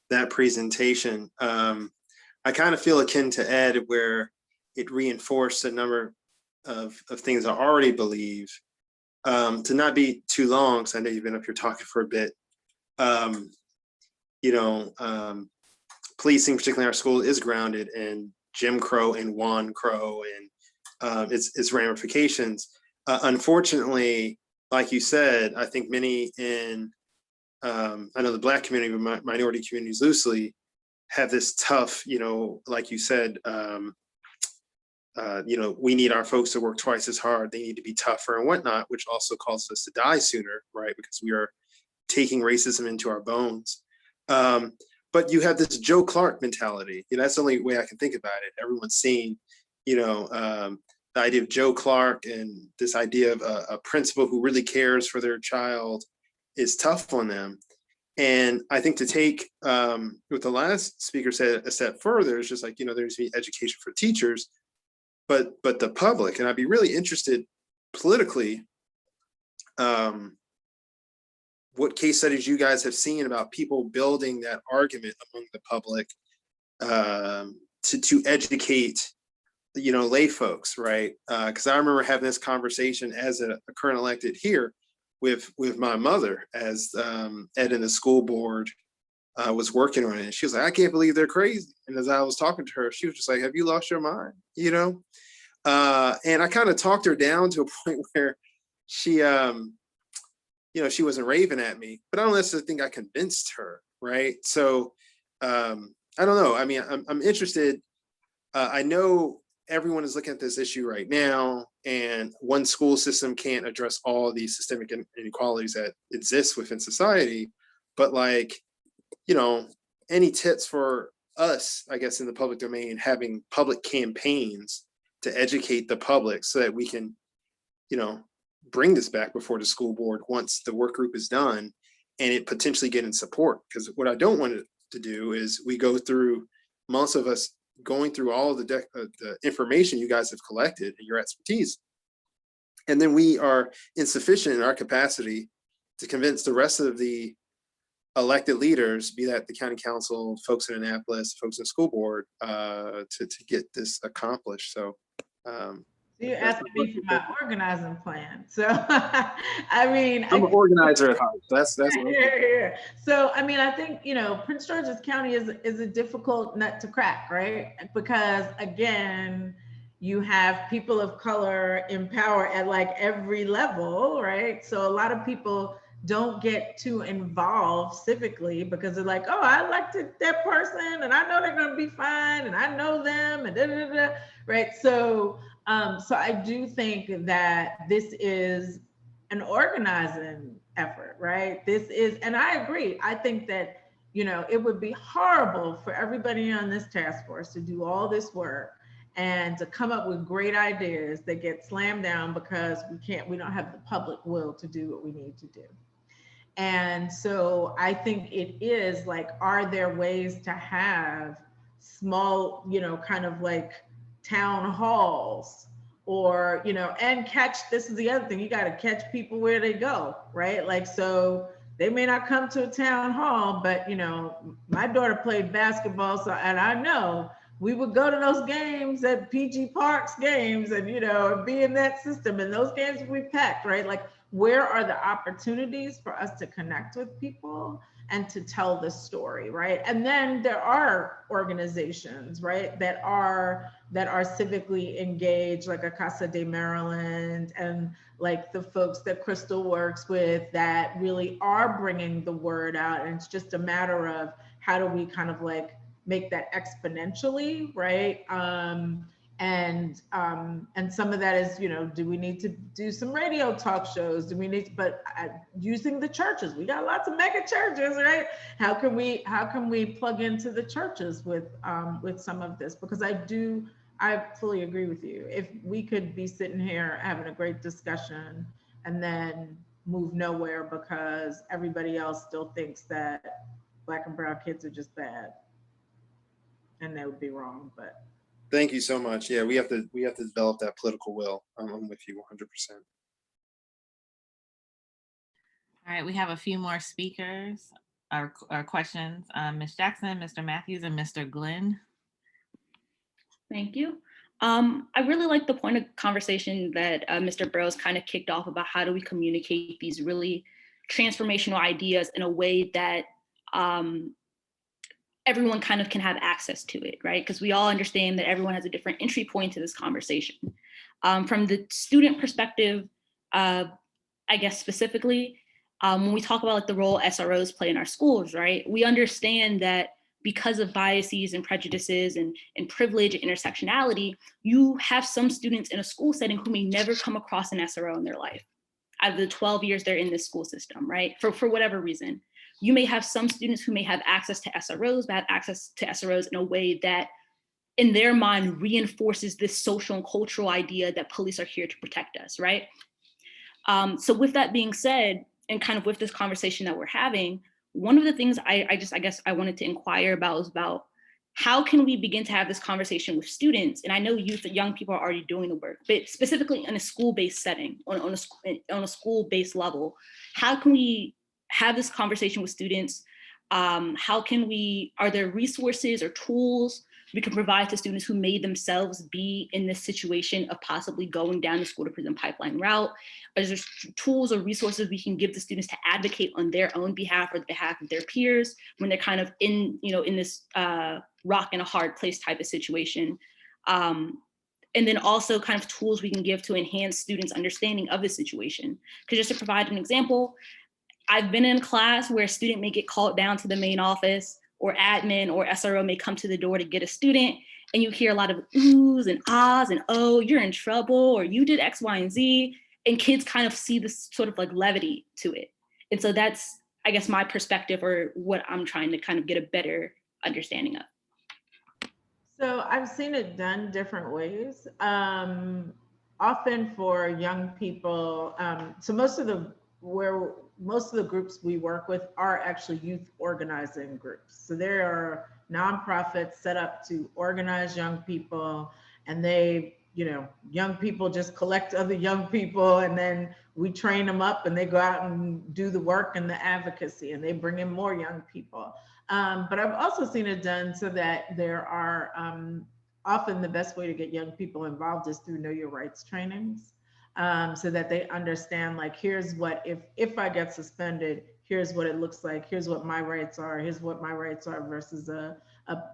[SPEAKER 19] that presentation. I kind of feel akin to Ed, where it reinforced a number of things I already believe. To not be too long, because I know you've been up here talking for a bit. Policing, particularly in our school, is grounded in Jim Crow and Juan Crow and its ramifications. Unfortunately, like you said, I think many in, I know the Black community, but minority communities loosely, have this tough, like you said, we need our folks to work twice as hard. They need to be tougher and whatnot, which also causes us to die sooner, right? Because we are taking racism into our bones. But you have this Joe Clark mentality. That's the only way I can think about it. Everyone's seen, the idea of Joe Clark, and this idea of a principal who really cares for their child is tough on them. And I think to take what the last speaker said a step further, is just like, there's education for teachers, but the public. And I'd be really interested politically, what case studies you guys have seen about people building that argument among the public to educate, lay folks, right? Because I remember having this conversation as a current elected here, with my mother as Ed and the school board was working on it. And she was like, I can't believe they're crazy. And as I was talking to her, she was just like, have you lost your mind? You know? And I kind of talked her down to a point where she, you know, she wasn't raving at me, but I don't necessarily think I convinced her, right? So I don't know. I mean, I'm interested. I know everyone is looking at this issue right now, and one school system can't address all these systemic inequalities that exist within society. But like, you know, any tips for us, I guess, in the public domain, having public campaigns to educate the public so that we can, you know, bring this back before the school board once the work group is done and it potentially getting support. Because what I don't want it to do is we go through months of us going through all of the information you guys have collected and your expertise, and then we are insufficient in our capacity to convince the rest of the elected leaders, be that the county council, folks in Annapolis, folks in the school board, to get this accomplished. So
[SPEAKER 18] you asked me for my organizing plan. So, I mean,
[SPEAKER 19] I'm an organizer at heart. So that's what
[SPEAKER 18] yeah. So, I mean, I think, you know, Prince George's County is a difficult nut to crack, right? Because again, you have people of color in power at like every level, right? So a lot of people don't get too involved civically because they're like, oh, I elected that person and I know they're going to be fine and I know them and da, da, da, da, right? So I do think that this is an organizing effort, right? This is, and I agree. I think that, you know, it would be horrible for everybody on this task force to do all this work and to come up with great ideas that get slammed down because we don't have the public will to do what we need to do. And so I think it is like, are there ways to have small, you know, kind of like town halls or, you know, and this is the other thing, you got to catch people where they go, right? Like, so they may not come to a town hall, but, you know, my daughter played basketball, so, and I know we would go to those games at PG Park's games and, you know, be in that system, and those games would be packed, right? Like, where are the opportunities for us to connect with people and to tell the story, right? And then there are organizations, right, that are civically engaged, like Casa de Maryland and like the folks that Crystal works with that really are bringing the word out. And it's just a matter of how do we kind of like make that exponentially, right? And some of that is, you know, do we need to do some radio talk shows? Do we need, but using the churches, we got lots of mega churches, right? How can we plug into the churches with some of this? Because I fully agree with you. If we could be sitting here having a great discussion and then move nowhere because everybody else still thinks that Black and brown kids are just bad, and that would be wrong, but.
[SPEAKER 19] Thank you so much. Yeah, we have to develop that political will. I'm with you 100%.
[SPEAKER 3] All right, we have a few more speakers or questions. Ms. Jackson, Mr. Matthews, and Mr. Glenn.
[SPEAKER 16] Thank you. I really like the point of conversation that Mr. Burrows kind of kicked off about how do we communicate these really transformational ideas in a way that everyone kind of can have access to it, right? Because we all understand that everyone has a different entry point to this conversation. From the student perspective, I guess specifically, when we talk about like the role SROs play in our schools, right? We understand that because of biases and prejudices and privilege and intersectionality, you have some students in a school setting who may never come across an SRO in their life out of the 12 years they're in this school system, right? For whatever reason. You may have some students who may have access to SROs, but have access to SROs in a way that in their mind reinforces this social and cultural idea that police are here to protect us, right? So with that being said, and kind of with this conversation that we're having, one of the things I guess I wanted to inquire about is about how can we begin to have this conversation with students? And I know young people are already doing the work, but specifically in a school-based setting, on a school-based level, how can we have this conversation with students? Are there resources or tools we can provide to students who may themselves be in this situation of possibly going down the school to prison pipeline route? Is there tools or resources we can give the students to advocate on their own behalf or the behalf of their peers when they're kind of in, in this rock and a hard place type of situation? And then also kind of tools we can give to enhance students' understanding of the situation. Because just to provide an example, I've been in a class where a student may get called down to the main office, or admin or SRO may come to the door to get a student, and you hear a lot of oohs and ahs and, oh, you're in trouble, or you did X, Y, and Z, and kids kind of see this sort of like levity to it. And so that's, I guess, my perspective, or what I'm trying to kind of get a better understanding of.
[SPEAKER 18] So I've seen it done different ways. Often for young people, so most of the groups we work with are actually youth organizing groups. So there are nonprofits set up to organize young people, and they, young people just collect other young people, and then we train them up and they go out and do the work and the advocacy, and they bring in more young people. But I've also seen it done so that there are often the best way to get young people involved is through Know Your Rights trainings, so that they understand, like, here's what, if I get suspended, here's what it looks like, here's what my rights are, versus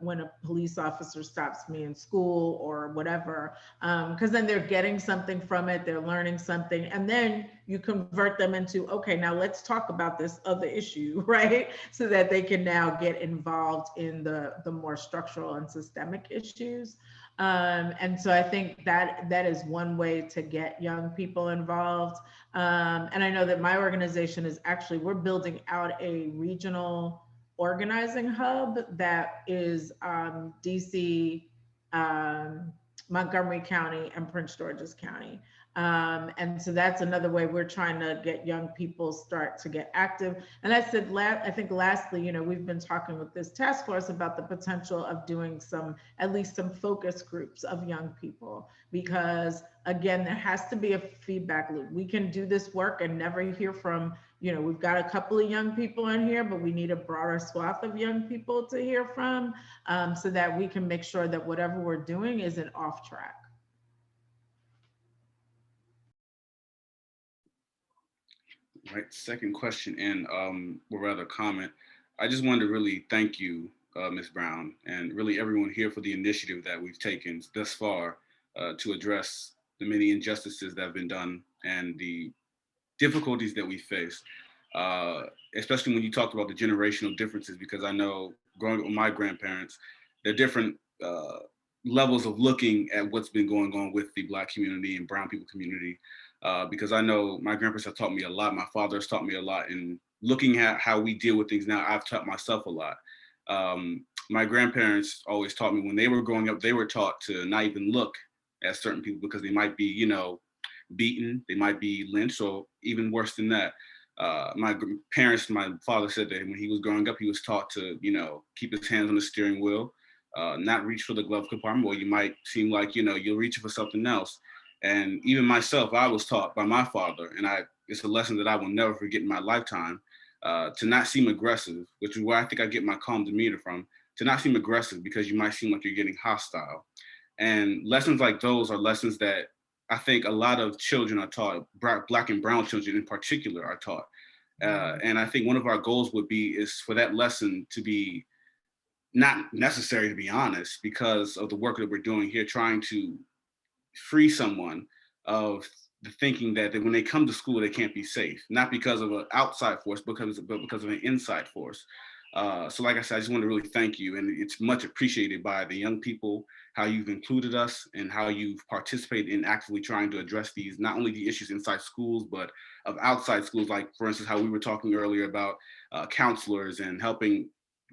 [SPEAKER 18] when a police officer stops me in school or whatever, because then they're getting something from it, they're learning something, and then you convert them into, okay, now let's talk about this other issue, right? So that they can now get involved in the more structural and systemic issues. And so I think that is one way to get young people involved. And I know that my organization is actually, we're building out a regional organizing hub that is DC, Montgomery County, and Prince George's County. And so that's another way we're trying to get young people start to get active. And I think lastly, we've been talking with this task force about the potential of doing at least some focus groups of young people, because again, there has to be a feedback loop. We can do this work and never hear from, we've got a couple of young people in here, but we need a broader swath of young people to hear from, so that we can make sure that whatever we're doing isn't off track.
[SPEAKER 11] Right, second question, and or rather comment. I just wanted to really thank you, Ms. Brown, and really everyone here for the initiative that we've taken thus far to address the many injustices that have been done and the difficulties that we face, especially when you talked about the generational differences, because I know growing up with my grandparents, there are different levels of looking at what's been going on with the Black community and Brown people community. Because I know my grandparents have taught me a lot, my father has taught me a lot, and looking at how we deal with things now, I've taught myself a lot. My grandparents always taught me when they were growing up, they were taught to not even look at certain people because they might be, beaten, they might be lynched, or even worse than that. My father said that when he was growing up, he was taught to, keep his hands on the steering wheel, not reach for the glove compartment, or you might seem like, you're reaching for something else. And even myself, I was taught by my father, and it's a lesson that I will never forget in my lifetime, to not seem aggressive, which is where I think I get my calm demeanor from, to not seem aggressive because you might seem like you're getting hostile. And lessons like those are lessons that I think a lot of children are taught, Black and Brown children in particular are taught. And I think one of our goals is for that lesson to be not necessary, to be honest, because of the work that we're doing here, trying to free someone of the thinking that when they come to school, they can't be safe, not because of an outside force, but because of an inside force. So like I said, I just want to really thank you, and it's much appreciated by the young people, how you've included us and how you've participated in actively trying to address these, not only the issues inside schools, but of outside schools, like for instance, how we were talking earlier about counselors and helping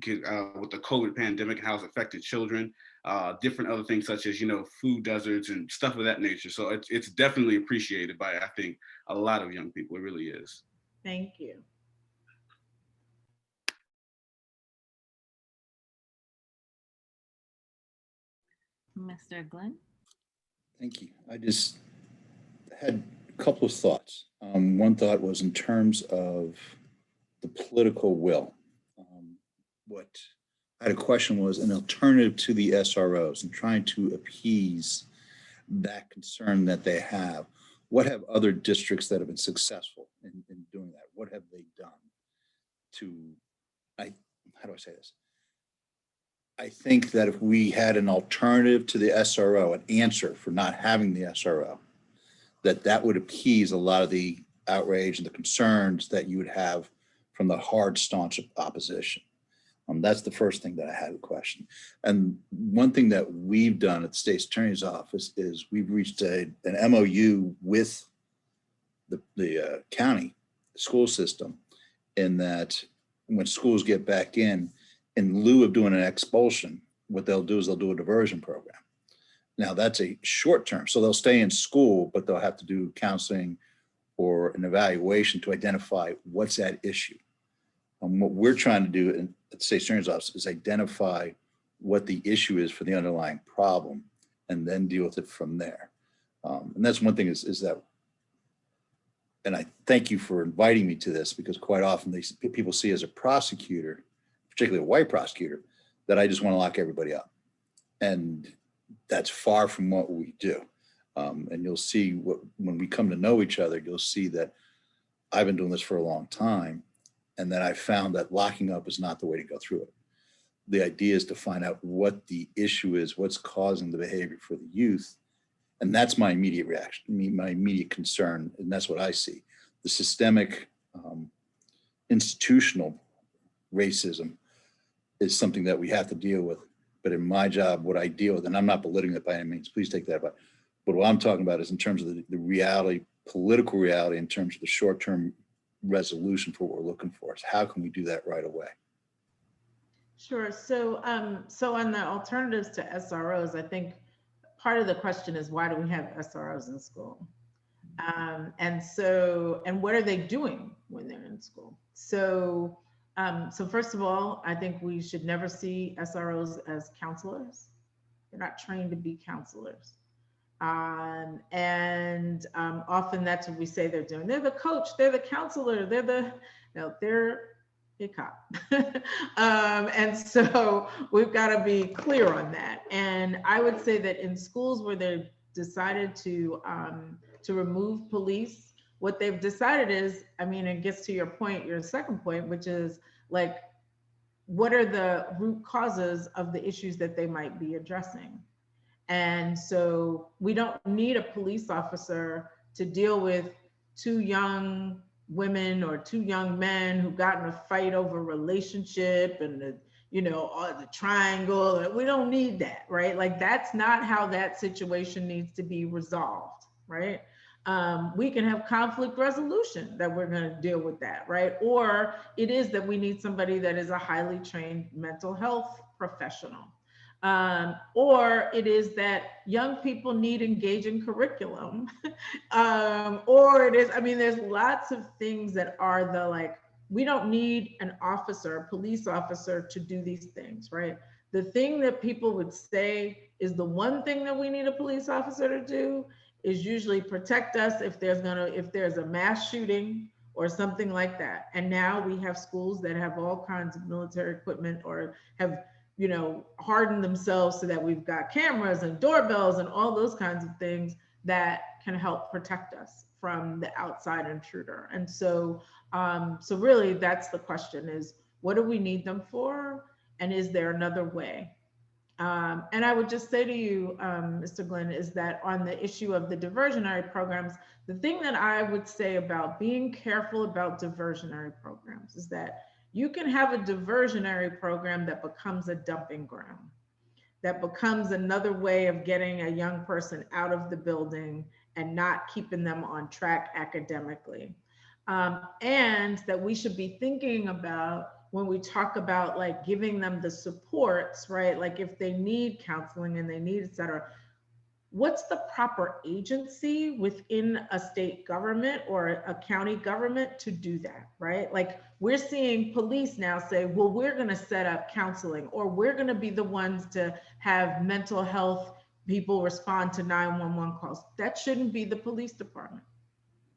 [SPEAKER 11] with the COVID pandemic and how it's affected children, different other things such as, food deserts and stuff of that nature. So it's definitely appreciated by, I think, a lot of young people. It really is.
[SPEAKER 18] Thank you.
[SPEAKER 3] Mr. Glenn?
[SPEAKER 14] Thank you. I just had a couple of thoughts. One thought was in terms of the political will. What I had a question was an alternative to the SROs and trying to appease that concern that they have. What have other districts that have been successful in doing that? What have they done to, how do I say this? I think that if we had an alternative to the SRO, an answer for not having the SRO, that would appease a lot of the outrage and the concerns that you would have from the hard, staunch opposition. That's the first thing that I had a question. And one thing that we've done at the State's Attorney's Office is we've reached an MOU with the county school system, in that when schools get back in lieu of doing an expulsion, what they'll do is they'll do a diversion program. Now that's a short term, so they'll stay in school, but they'll have to do counseling or an evaluation to identify what's at issue. What we're trying to do at the State Attorney's Office is identify what the issue is for the underlying problem and then deal with it from there. And that's one thing is that, and I thank you for inviting me to this, because quite often people see as a prosecutor, particularly a white prosecutor, that I just want to lock everybody up. And that's far from what we do. And you'll see when we come to know each other, you'll see that I've been doing this for a long time. And then I found that locking up is not the way to go through it. The idea is to find out what the issue is, what's causing the behavior for the youth. And that's my immediate reaction, my immediate concern. And that's what I see. The systemic institutional racism is something that we have to deal with. But in my job, what I deal with, and I'm not belittling it by any means, please take that back. But what I'm talking about is in terms of the reality, political reality, in terms of the short-term resolution for what we're looking for. Is how can we do that right away?
[SPEAKER 18] Sure. So on the alternatives to SROs, I think part of the question is, why do we have SROs in school? And what are they doing when they're in school? So first of all, I think we should never see SROs as counselors. They're not trained to be counselors. Often that's what we say they're doing. They're the coach, they're the counselor, they're a cop. And so we've got to be clear on that. And I would say that in schools where they've decided to remove police, what they've decided is, I mean, it gets to your point, your second point, which is like, what are the root causes of the issues that they might be addressing? And so we don't need a police officer to deal with two young women or two young men who got in a fight over a relationship and the triangle. We don't need that, right? Like, that's not how that situation needs to be resolved, right? We can have conflict resolution that we're going to deal with that, right? Or it is that we need somebody that is a highly trained mental health professional. Or it is that young people need engaging curriculum. Or it is, I mean, there's lots of things that are we don't need an officer, a police officer, to do these things, right? The thing that people would say is the one thing that we need a police officer to do is usually protect us if there's a mass shooting or something like that. And now we have schools that have all kinds of military equipment or have hardened themselves so that we've got cameras and doorbells and all those kinds of things that can help protect us from the outside intruder. And so really that's the question, is what do we need them for? And is there another way? And I would just say to you, Mr. Glenn, is that on the issue of the diversionary programs, the thing that I would say about being careful about diversionary programs is that you can have a diversionary program that becomes a dumping ground, that becomes another way of getting a young person out of the building and not keeping them on track academically. And that we should be thinking about, when we talk about like giving them the supports, right? Like if they need counseling and they need, et cetera, what's the proper agency within a state government or a county government to do that, right? Like we're seeing police now say, well, we're gonna set up counseling, or we're gonna be the ones to have mental health people respond to 911 calls. That shouldn't be the police department,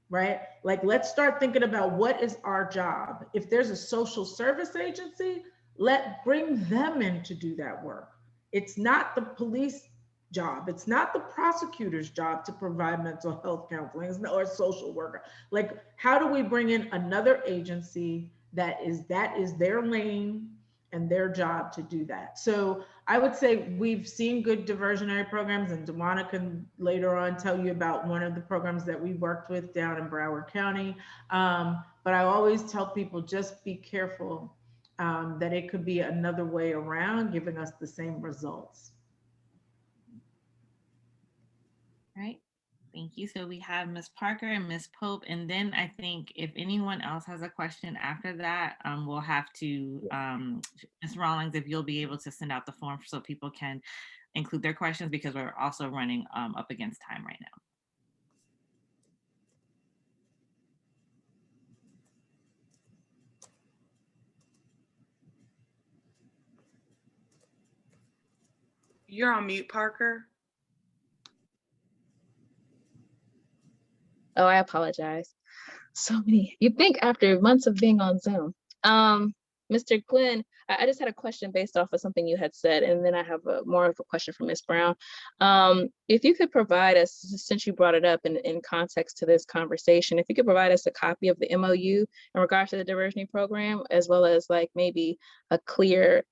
[SPEAKER 18] right? Like, let's start thinking about what is our job. If there's a social service agency, Bring them in to do that work. It's not the police job. It's not the prosecutor's job to provide mental health counseling or a social worker. Like, how do we bring in another agency that is their lane and their job to do that? So I would say we've seen good diversionary programs, and Dewana can later on tell you about one of the programs that we worked with down in Broward County. But I always tell people, just be careful that it could be another way around giving us the same results.
[SPEAKER 3] All right. Thank you. So we have Ms. Parker and Ms. Pope, and then I think if anyone else has a question after that, we'll have to, Ms. Rawlings, if you'll be able to send out the form so people can include their questions, because we're also running up against time right now.
[SPEAKER 1] You're on mute, Parker.
[SPEAKER 8] Oh, I apologize. So many. You'd think after months of being on Zoom. Mr. Glenn, I just had a question based off of something you had said, and then I have more of a question for Ms. Brown. If you could provide us, since you brought it up in context to this conversation, if you could provide us a copy of the MOU in regards to the diversionary program, as well as like maybe a clear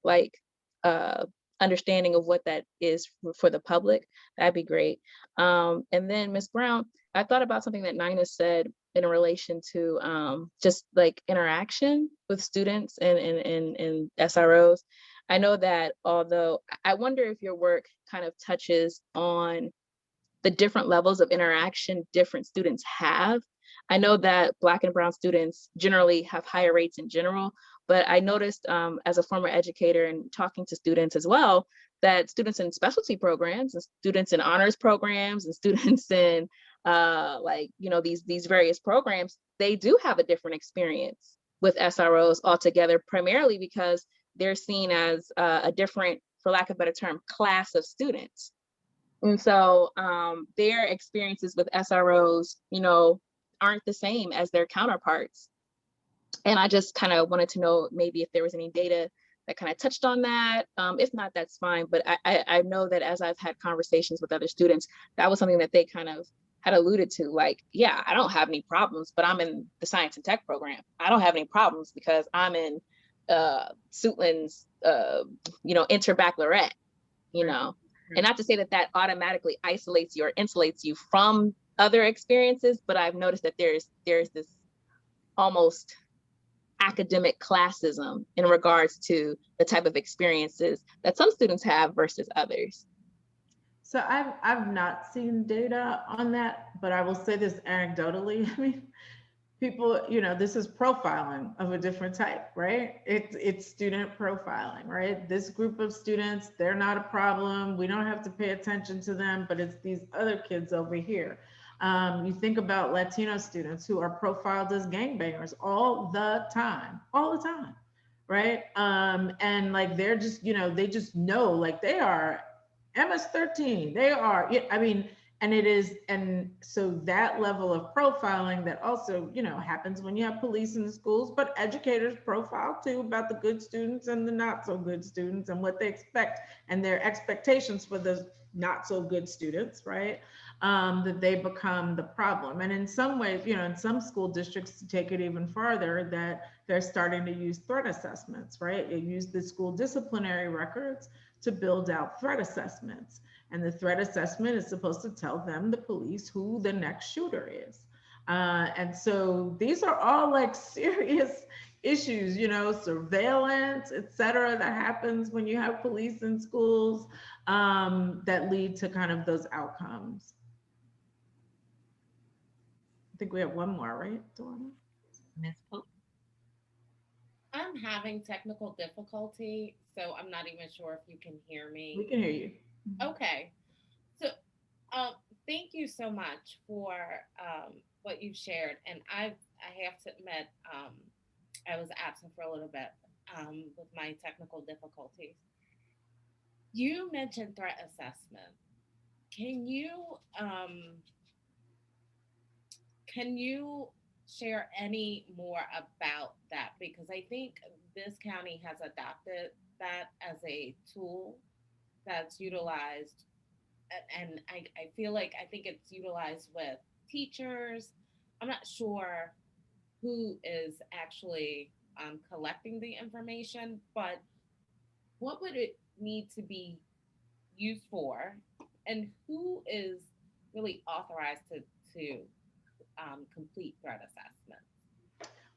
[SPEAKER 8] understanding of what that is for the public, that'd be great. And then Ms. Brown, I thought about something that Nina said in relation to just like interaction with students and SROs. I know that, although I wonder if your work kind of touches on the different levels of interaction different students have. I know that Black and Brown students generally have higher rates in general, but I noticed as a former educator and talking to students as well, that students in specialty programs and students in honors programs and students in these various programs, they do have a different experience with SROs altogether, primarily because they're seen as a different, for lack of a better term, class of students. And so their experiences with SROs, aren't the same as their counterparts. And I just kind of wanted to know maybe if there was any data that kind of touched on that. If not, that's fine. But I know that as I've had conversations with other students, that was something that they kind of had alluded to, like, yeah, I don't have any problems, but I'm in the science and tech program. I don't have any problems because I'm in Suitland's, interbaccalaureate, and not to say that that automatically isolates you or insulates you from other experiences, but I've noticed that there's this almost academic classism in regards to the type of experiences that some students have versus others.
[SPEAKER 18] So I've not seen data on that, but I will say this anecdotally. I mean, people, this is profiling of a different type, right? It's student profiling, right? This group of students, they're not a problem. We don't have to pay attention to them, but it's these other kids over here. You think about Latino students who are profiled as gangbangers all the time, right? And like, they're just, they just know, like, they are MS-13, they are, and so that level of profiling that also, happens when you have police in the schools, but educators profile too about the good students and the not so good students and what they expect and their expectations for the not so good students, right? That they become the problem. And in some ways, in some school districts, to take it even farther, that they're starting to use threat assessments, right? They use the school disciplinary records to build out threat assessments. And the threat assessment is supposed to tell them, the police, who the next shooter is. And so these are all like serious issues, surveillance, et cetera, that happens when you have police in schools that lead to kind of those outcomes. I think we have one more, right, Dawn?
[SPEAKER 3] Ms. Pope.
[SPEAKER 6] I'm having technical difficulty, so I'm not even sure if you can hear me.
[SPEAKER 18] We can hear you.
[SPEAKER 6] Okay. So thank you so much for what you've shared. And I have to admit, I was absent for a little bit with my technical difficulties. You mentioned threat assessment. Can you share any more about that, because I think this county has adopted that as a tool that's utilized. And I feel like I think it's utilized with teachers. I'm not sure who is actually collecting the information, but what would it need to be used for, and who is really authorized to complete threat assessments?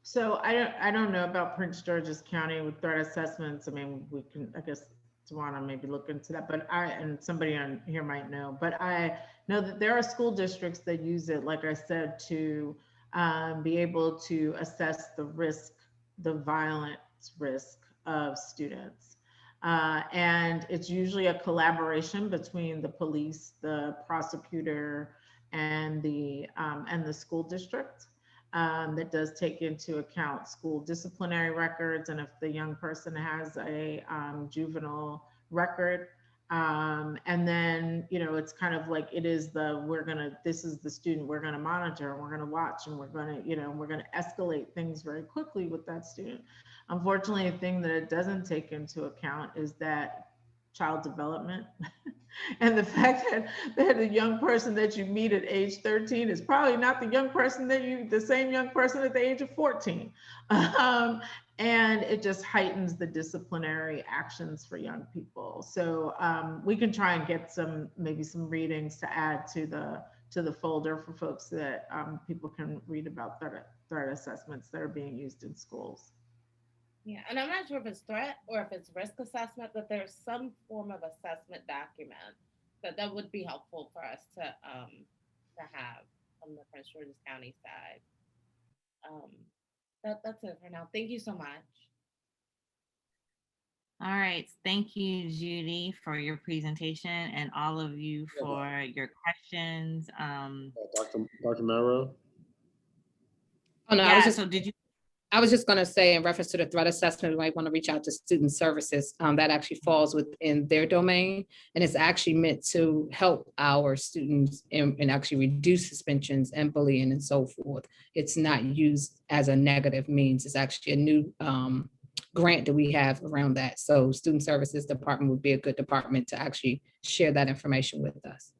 [SPEAKER 18] So I don't know about Prince George's County with threat assessments. I mean, we can, I guess, Jana maybe look into that, but and somebody on here might know, but I know that there are school districts that use it, like I said, to be able to assess the risk, the violence risk of students. And it's usually a collaboration between the police, the prosecutor, and the school district. That does take into account school disciplinary records, and if the young person has a juvenile record. And then, you know, it's kind of like, it is this is the student we're gonna monitor, and we're gonna watch, and we're gonna, you know, we're gonna escalate things very quickly with that student. Unfortunately, a thing that it doesn't take into account is that child development and the fact that the young person that you meet at age 13 is probably not the same young person at the age of 14. And it just heightens the disciplinary actions for young people. So we can try and get maybe some readings to add to the folder for folks that people can read about threat assessments that are being used in schools.
[SPEAKER 6] Yeah, and I'm not sure if it's threat or if it's risk assessment, but there's some form of assessment document that would be helpful for us to have on the Prince George's County side. That's it for now. Thank you so much.
[SPEAKER 3] All right. Thank you, Judy, for your presentation, and all of you for your questions.
[SPEAKER 4] Dr. Marrow?
[SPEAKER 5] Oh, no,
[SPEAKER 3] Yeah, so did you?
[SPEAKER 5] I was just going to say, in reference to the threat assessment, we might want to reach out to student services. That actually falls within their domain, and it's actually meant to help our students and actually reduce suspensions and bullying and so forth. It's not used as a negative means. It's actually a new grant that we have around that. So student services department would be a good department to actually share that information with us.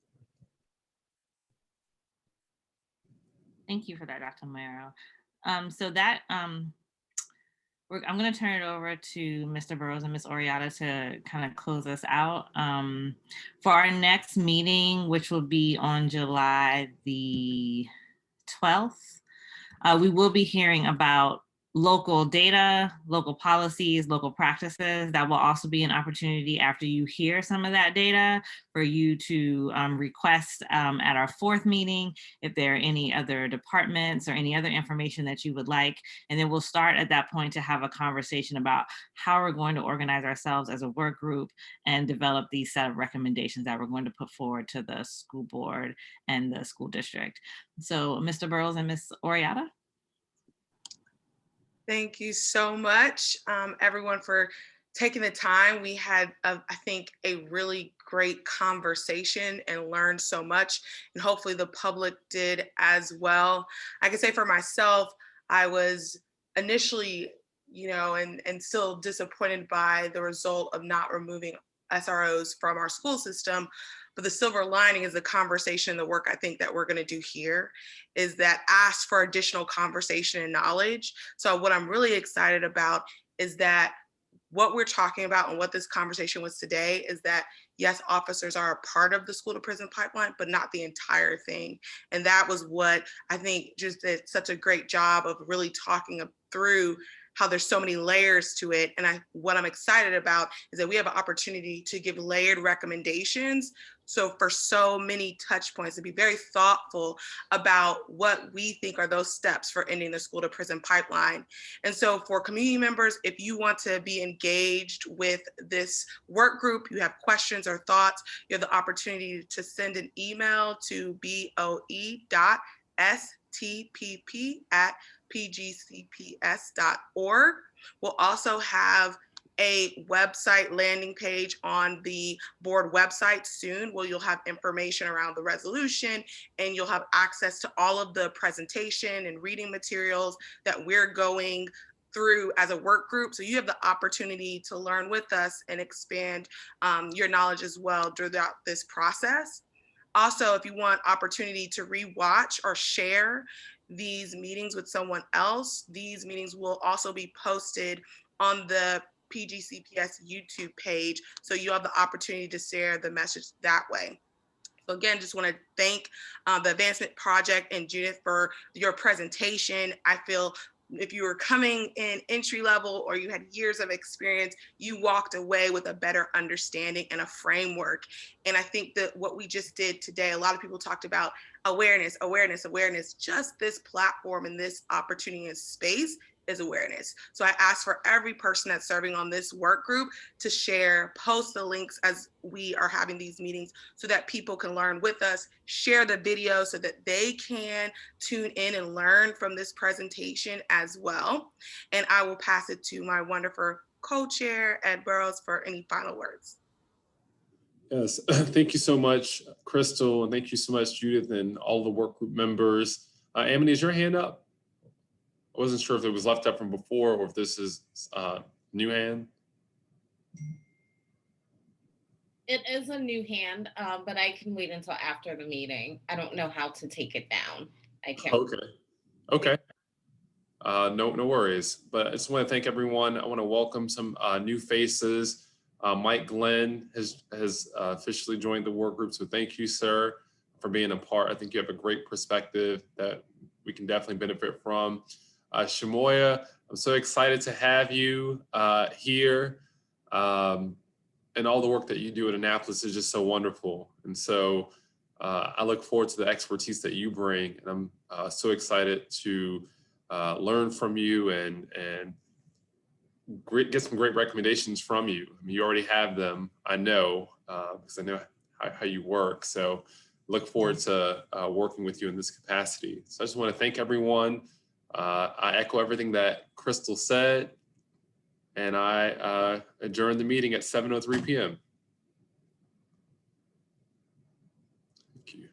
[SPEAKER 3] Thank you for that, Dr. Marrow. So that I'm going to turn it over to Mr. Burrows and Ms. Oriata to kind of close us out. For our next meeting, which will be on July the 12th, we will be hearing about local data, local policies, local practices. That will also be an opportunity, after you hear some of that data, for you to request at our fourth meeting if there are any other departments or any other information that you would like. And then we'll start at that point to have a conversation about how we're going to organize ourselves as a work group and develop these set of recommendations that we're going to put forward to the school board and the school district. So Mr. Burrows and Ms. Oriata.
[SPEAKER 1] Thank you so much, everyone, for taking the time. We had, I think, a really great conversation and learned so much, and hopefully the public did as well. I can say for myself, I was initially, you know, and still disappointed by the result of not removing SROs from our school system. But the silver lining is the conversation, the work I think that we're going to do here is that ask for additional conversation and knowledge. So what I'm really excited about is that what we're talking about and what this conversation was today is that, yes, officers are a part of the school to prison pipeline, but not the entire thing. And that was what I think just did such a great job of really talking through how there's so many layers to it. And what I'm excited about is that we have an opportunity to give layered recommendations. So for so many touch points, to be very thoughtful about what we think are those steps for ending the school to prison pipeline. And so for community members, if you want to be engaged with this work group, you have questions or thoughts, you have the opportunity to send an email to boe.stpp@pgcps.org. We'll also have a website landing page on the board website soon where you'll have information around the resolution, and you'll have access to all of the presentation and reading materials that we're going through as a work group. So you have the opportunity to learn with us and expand your knowledge as well throughout this process. Also, if you want opportunity to rewatch or share these meetings with someone else, these meetings will also be posted on the PGCPS YouTube page. So you have the opportunity to share the message that way. So again, just want to thank the Advancement Project and Judith for your presentation. I feel if you were coming in entry level or you had years of experience, you walked away with a better understanding and a framework. And I think that what we just did today, a lot of people talked about awareness, awareness, awareness. Just this platform and this opportunity and space is awareness. So I ask for every person that's serving on this work group to share, post the links as we are having these meetings so that people can learn with us, share the video so that they can tune in and learn from this presentation as well. And I will pass it to my wonderful co-chair, Ed Burrows, for any final words.
[SPEAKER 4] Yes, thank you so much, Crystal, and thank you so much, Judith, and all the work group members. Amity, is your hand up? I wasn't sure if it was left up from before or if this is new hand.
[SPEAKER 6] It is a new hand, but I can wait until after the meeting. I don't know how to take it down. I can't.
[SPEAKER 4] Okay. No worries. But I just want to thank everyone. I want to welcome some new faces. Mike Glenn has officially joined the work group. So thank you, sir, for being a part. I think you have a great perspective that we can definitely benefit from. Shamoya, I'm so excited to have you here. And all the work that you do at Annapolis is just so wonderful. And so I look forward to the expertise that you bring. And I'm so excited to learn from you and get some great recommendations from you. I mean, you already have them, I know, because I know how you work. So look forward to working with you in this capacity. So I just want to thank everyone. I echo everything that Crystal said, and I adjourn the meeting at 7:03 p.m. Thank you.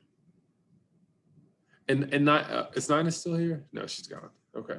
[SPEAKER 4] And is Nina still here? No, she's gone. Okay.